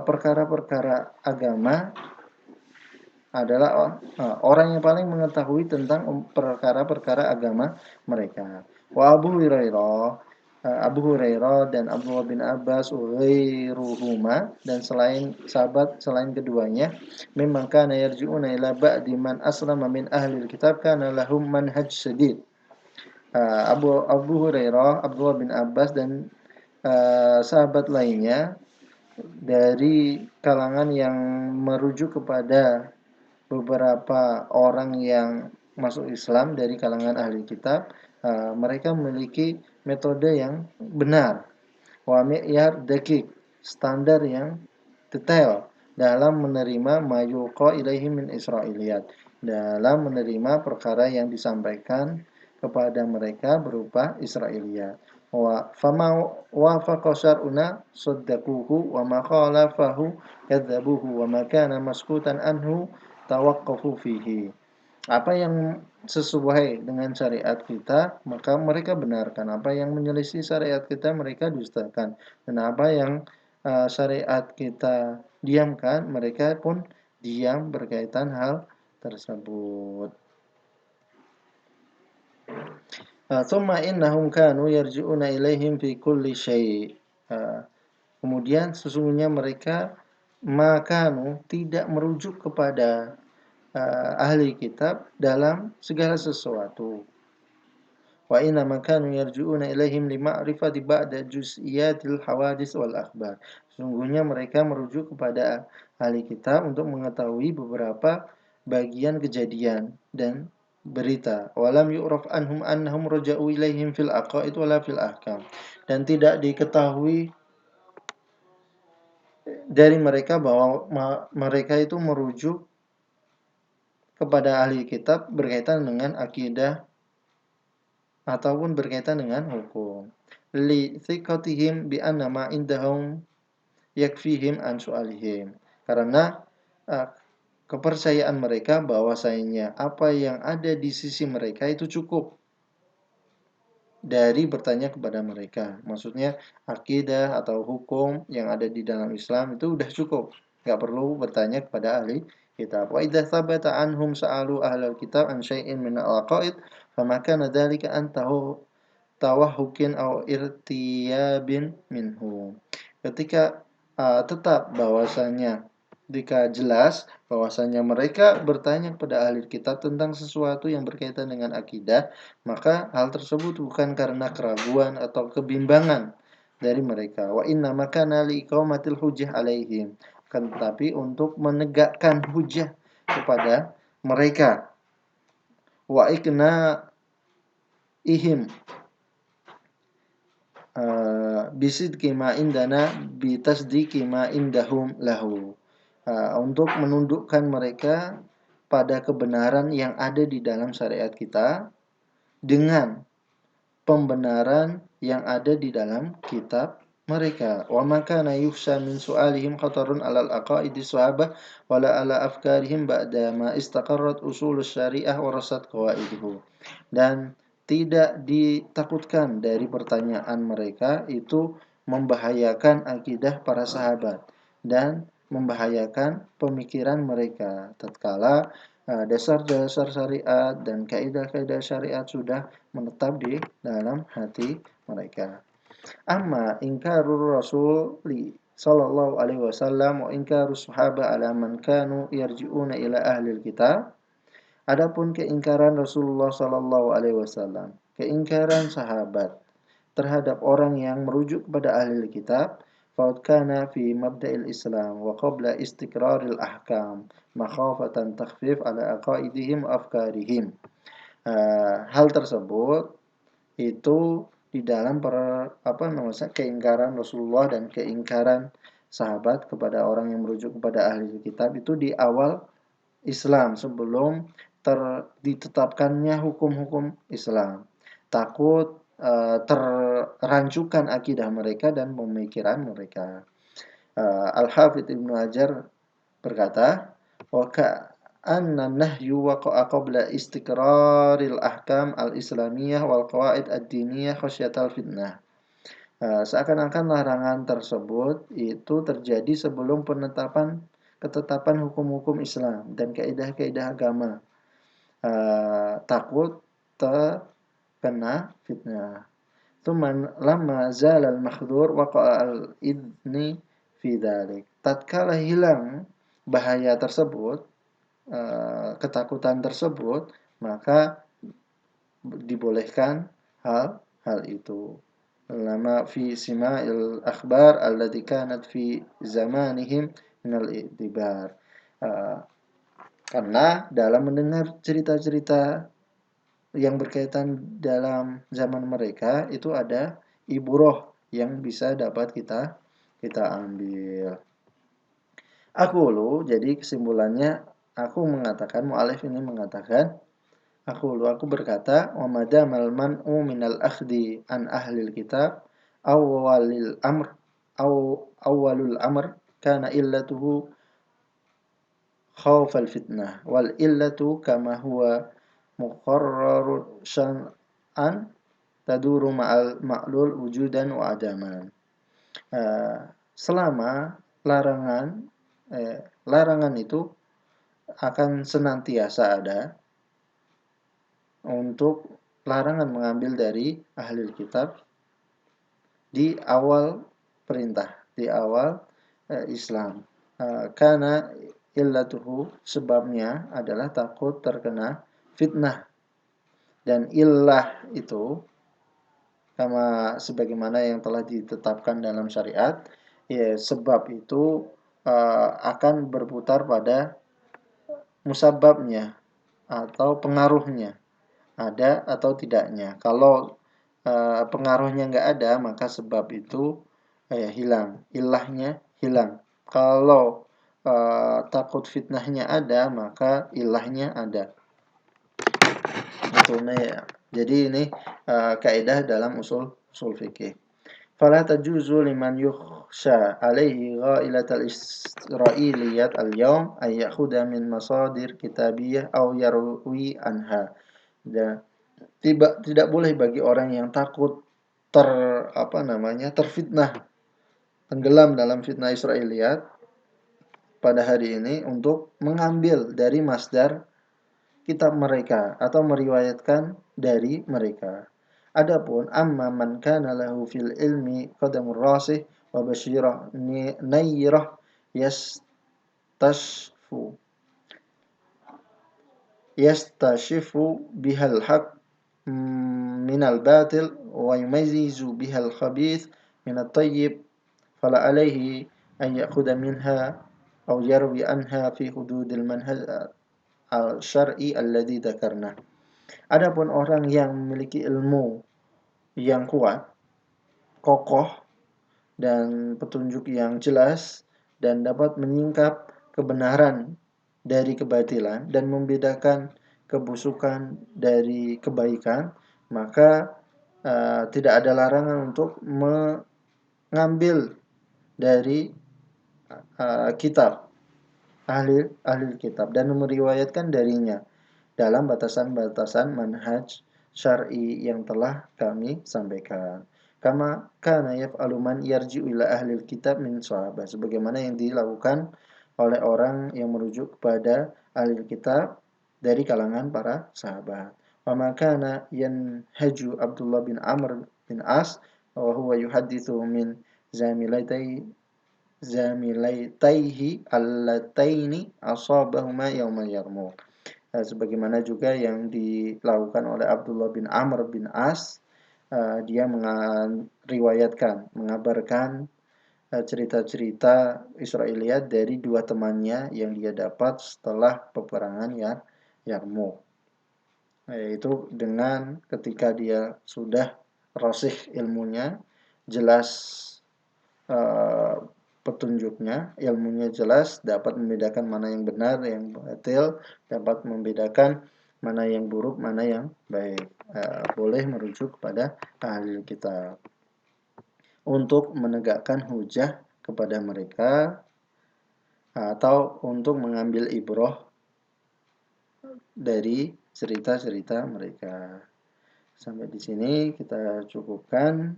perkara-perkara agama, adalah orang yang paling mengetahui tentang perkara-perkara agama mereka. Wa Abu Hurairah dan Abdullah bin Abbas ghairuhuma, dan selain keduanya, memang kana yarji'una ila ba'di man aslama min ahli kitab kana lahum manhaj sadid. Abu Hurairah, Abdullah bin Abbas dan sahabat lainnya dari kalangan yang merujuk kepada beberapa orang yang masuk Islam dari kalangan ahli kitab, mereka memiliki metode yang benar, wa mi'yar dakik, standar yang detail dalam menerima mayuqa ilaihi min Israiliyat, dalam menerima perkara yang disampaikan kepada mereka berupa Israiliyat. Wa fama wafaqa syar'una saddaquhu wa ma khalafahu kadzabuhu wa ma kana maskutan anhu tawaqqafu fihi. Apa yang sesuai dengan syariat kita maka mereka benarkan, apa yang menyelisih syariat kita mereka dustakan, dan apa yang syariat kita diamkan mereka pun diam berkaitan hal tersebut. Tsumma innahum kanu yarji'una ilaihim fi kulli syai'. Kemudian sesungguhnya mereka makanu tidak merujuk kepada ahli kitab dalam segala sesuatu. Wa inna makanu yarji'una ilaihim lima'rifati ba'da juz'iyatil hawadis wal akhbar. Sesungguhnya mereka merujuk kepada ahli kitab untuk mengetahui beberapa bagian kejadian dan berita. Walam yu'raf anhum annahum raja'u ilaihim fil aqaid wala fil ahkam. Dan tidak diketahui dari mereka bahwa mereka itu merujuk kepada ahli kitab berkaitan dengan akidah ataupun berkaitan dengan hukum. Li thiqatihim bi anna ma indahum yakfihim an su'alihim. Karena kepercayaan mereka bahwasanya apa yang ada di sisi mereka itu cukup dari bertanya kepada mereka. Maksudnya akidah atau hukum yang ada di dalam Islam itu udah cukup, nggak perlu bertanya kepada ahli kitab. Wa idza thabata anhum sa'alu ahlal kitab an syai'in min al-aqaid fama kana dzalika an tawahhukin aw irtiyabin minhum. Ketika tetap bahwasanya jika jelas bahwasanya mereka bertanya kepada ahli kitab tentang sesuatu yang berkaitan dengan akidah, maka hal tersebut bukan karena keraguan atau kebimbangan dari mereka. Wa inna makana liqamatil hujjah alaihim. Kan tetapi untuk menegakkan hujjah kepada mereka. Wa ikna ihim bisidqi ma indana bitasdiqi ma indahum lahu. Untuk menundukkan mereka pada kebenaran yang ada di dalam syariat kita dengan pembenaran yang ada di dalam kitab mereka. Wa maka na yuhsha min su'alihim khatarun 'alal aqaidi sahabah wala 'ala afkarihim ba'da ma istaqarrat usulus syariah wa rasat qawaiduhu. Dan tidak ditakutkan dari pertanyaan mereka itu membahayakan akidah para sahabat dan membahayakan pemikiran mereka tatkala dasar-dasar syariat dan kaidah-kaidah syariat sudah menetap di dalam hati mereka. Amma ingkarur rasuli sallallahu alaihi wasallam wa ingkarus sahabah ala man kanu yarji'una ila ahli kitab. Adapun keingkaran Rasulullah sallallahu alaihi wasallam, keingkaran sahabat terhadap orang yang merujuk kepada ahli kitab, faqad kana fi mabda'il Islam wa qabla istiqraril ahkam makhafatan takhfif ala aqaidihim wa afkarihim. Hal tersebut itu di dalam keingkaran Rasulullah dan keingkaran sahabat kepada orang yang merujuk kepada ahli kitab itu di awal Islam sebelum ditetapkannya hukum-hukum Islam. Takut terrancukan akidah mereka dan pemikiran mereka. Al-Hafidz Ibnu Hajar berkata, wa ka'anna nahyu waqa'a qabla istiqraril ahkam al-islamiyah wal qawaid ad-diniyah khasyatal fitnah. Seakan-akan larangan tersebut itu terjadi sebelum ketetapan hukum-hukum Islam dan kaidah-kaidah agama. Takut terkena fitnah. Tuman lama zalal makhdur waqa'a al-idni fi dzalik. Tatkala hilang bahaya tersebut, ketakutan tersebut, maka dibolehkan hal itu. Lama fi sima'il akhbar allati kanat fi zamanihim minal i'tibar. Karena dalam mendengar cerita-cerita yang berkaitan dalam zaman mereka itu ada ibrah yang bisa dapat kita ambil. Jadi kesimpulannya aku mengatakan, mu'alif ini mengatakan, aku berkata, wa madamal man'u minal akhdi an ahlil kitab awwalul amr kana illatuhu khawfal fitnah wal illatu kama huwa muqarrarun syar'an taduru ma'al ma'lul wujudan wa adaman. Selama larangan itu akan senantiasa ada untuk larangan mengambil dari ahli kitab di awal perintah, di awal Islam. Karena illatuhu, sebabnya adalah takut terkena fitnah. Dan illah itu sebagaimana yang telah ditetapkan dalam syariat, ya sebab itu akan berputar pada musababnya atau pengaruhnya, ada atau tidaknya. Kalau pengaruhnya nggak ada, maka sebab itu hilang, ilahnya hilang. Kalau takut fitnahnya ada, maka ilahnya ada. Jadi ini kaidah dalam usul fikih. Fala tajuzu liman yukhsha alaihi ghailatal israiliyat al-yawm ay ya'khudha min masadir kitabiyah aw yarwi anha. Dan tidak boleh bagi orang yang takut terfitnah, tenggelam dalam fitnah Israiliyat pada hari ini untuk mengambil dari masdar kitab mereka atau meriwayatkan dari mereka. Adapun amma man kana lahu fil ilmi qadamur rasih wa basyirah nayrah yastashifu bihal haq minal batil wa yumayyizu bihal khabith minat tayyib fala alaihi an ya'khudha minha aw yarwi anha fi hududil manhaj al-syar'i alladhi dzakarna. Adapun orang yang memiliki ilmu yang kuat, kokoh, dan petunjuk yang jelas dan dapat menyingkap kebenaran dari kebatilan dan membedakan kebusukan dari kebaikan, maka tidak ada larangan untuk mengambil dari kitab ahli kitab dan meriwayatkan darinya dalam batasan-batasan manhaj syar'i yang telah kami sampaikan. Kama kana yaf'alu man yarji'u ila ahli kitab min sahabat, sebagaimana yang dilakukan oleh orang yang merujuk kepada ahli kitab dari kalangan para sahabat. Wa ma kana yanhaju Abdullah bin Amr bin As wa huwa yuhadditsu min zamilaitaihi allataini asabahuma yaumal yarmuk. Sebagaimana juga yang dilakukan oleh Abdullah bin Amr bin As, dia mengabarkan cerita-cerita Israiliyat dari dua temannya yang dia dapat setelah peperangan Yarmuk, yaitu dengan ketika dia sudah rasih ilmunya, jelas petunjuknya, ilmunya jelas, dapat membedakan mana yang benar, yang batil, dapat membedakan mana yang buruk, mana yang baik. Boleh merujuk kepada ahli kitab untuk menegakkan hujah kepada mereka atau untuk mengambil ibroh dari cerita-cerita mereka. Sampai di sini kita cukupkan.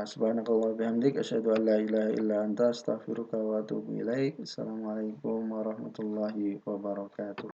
Subhanakallah bihamdik asyhadu an la ilaha illa anta astaghfiruka wa atubu ilaik. Assalamualaikum warahmatullahi wabarakatuh.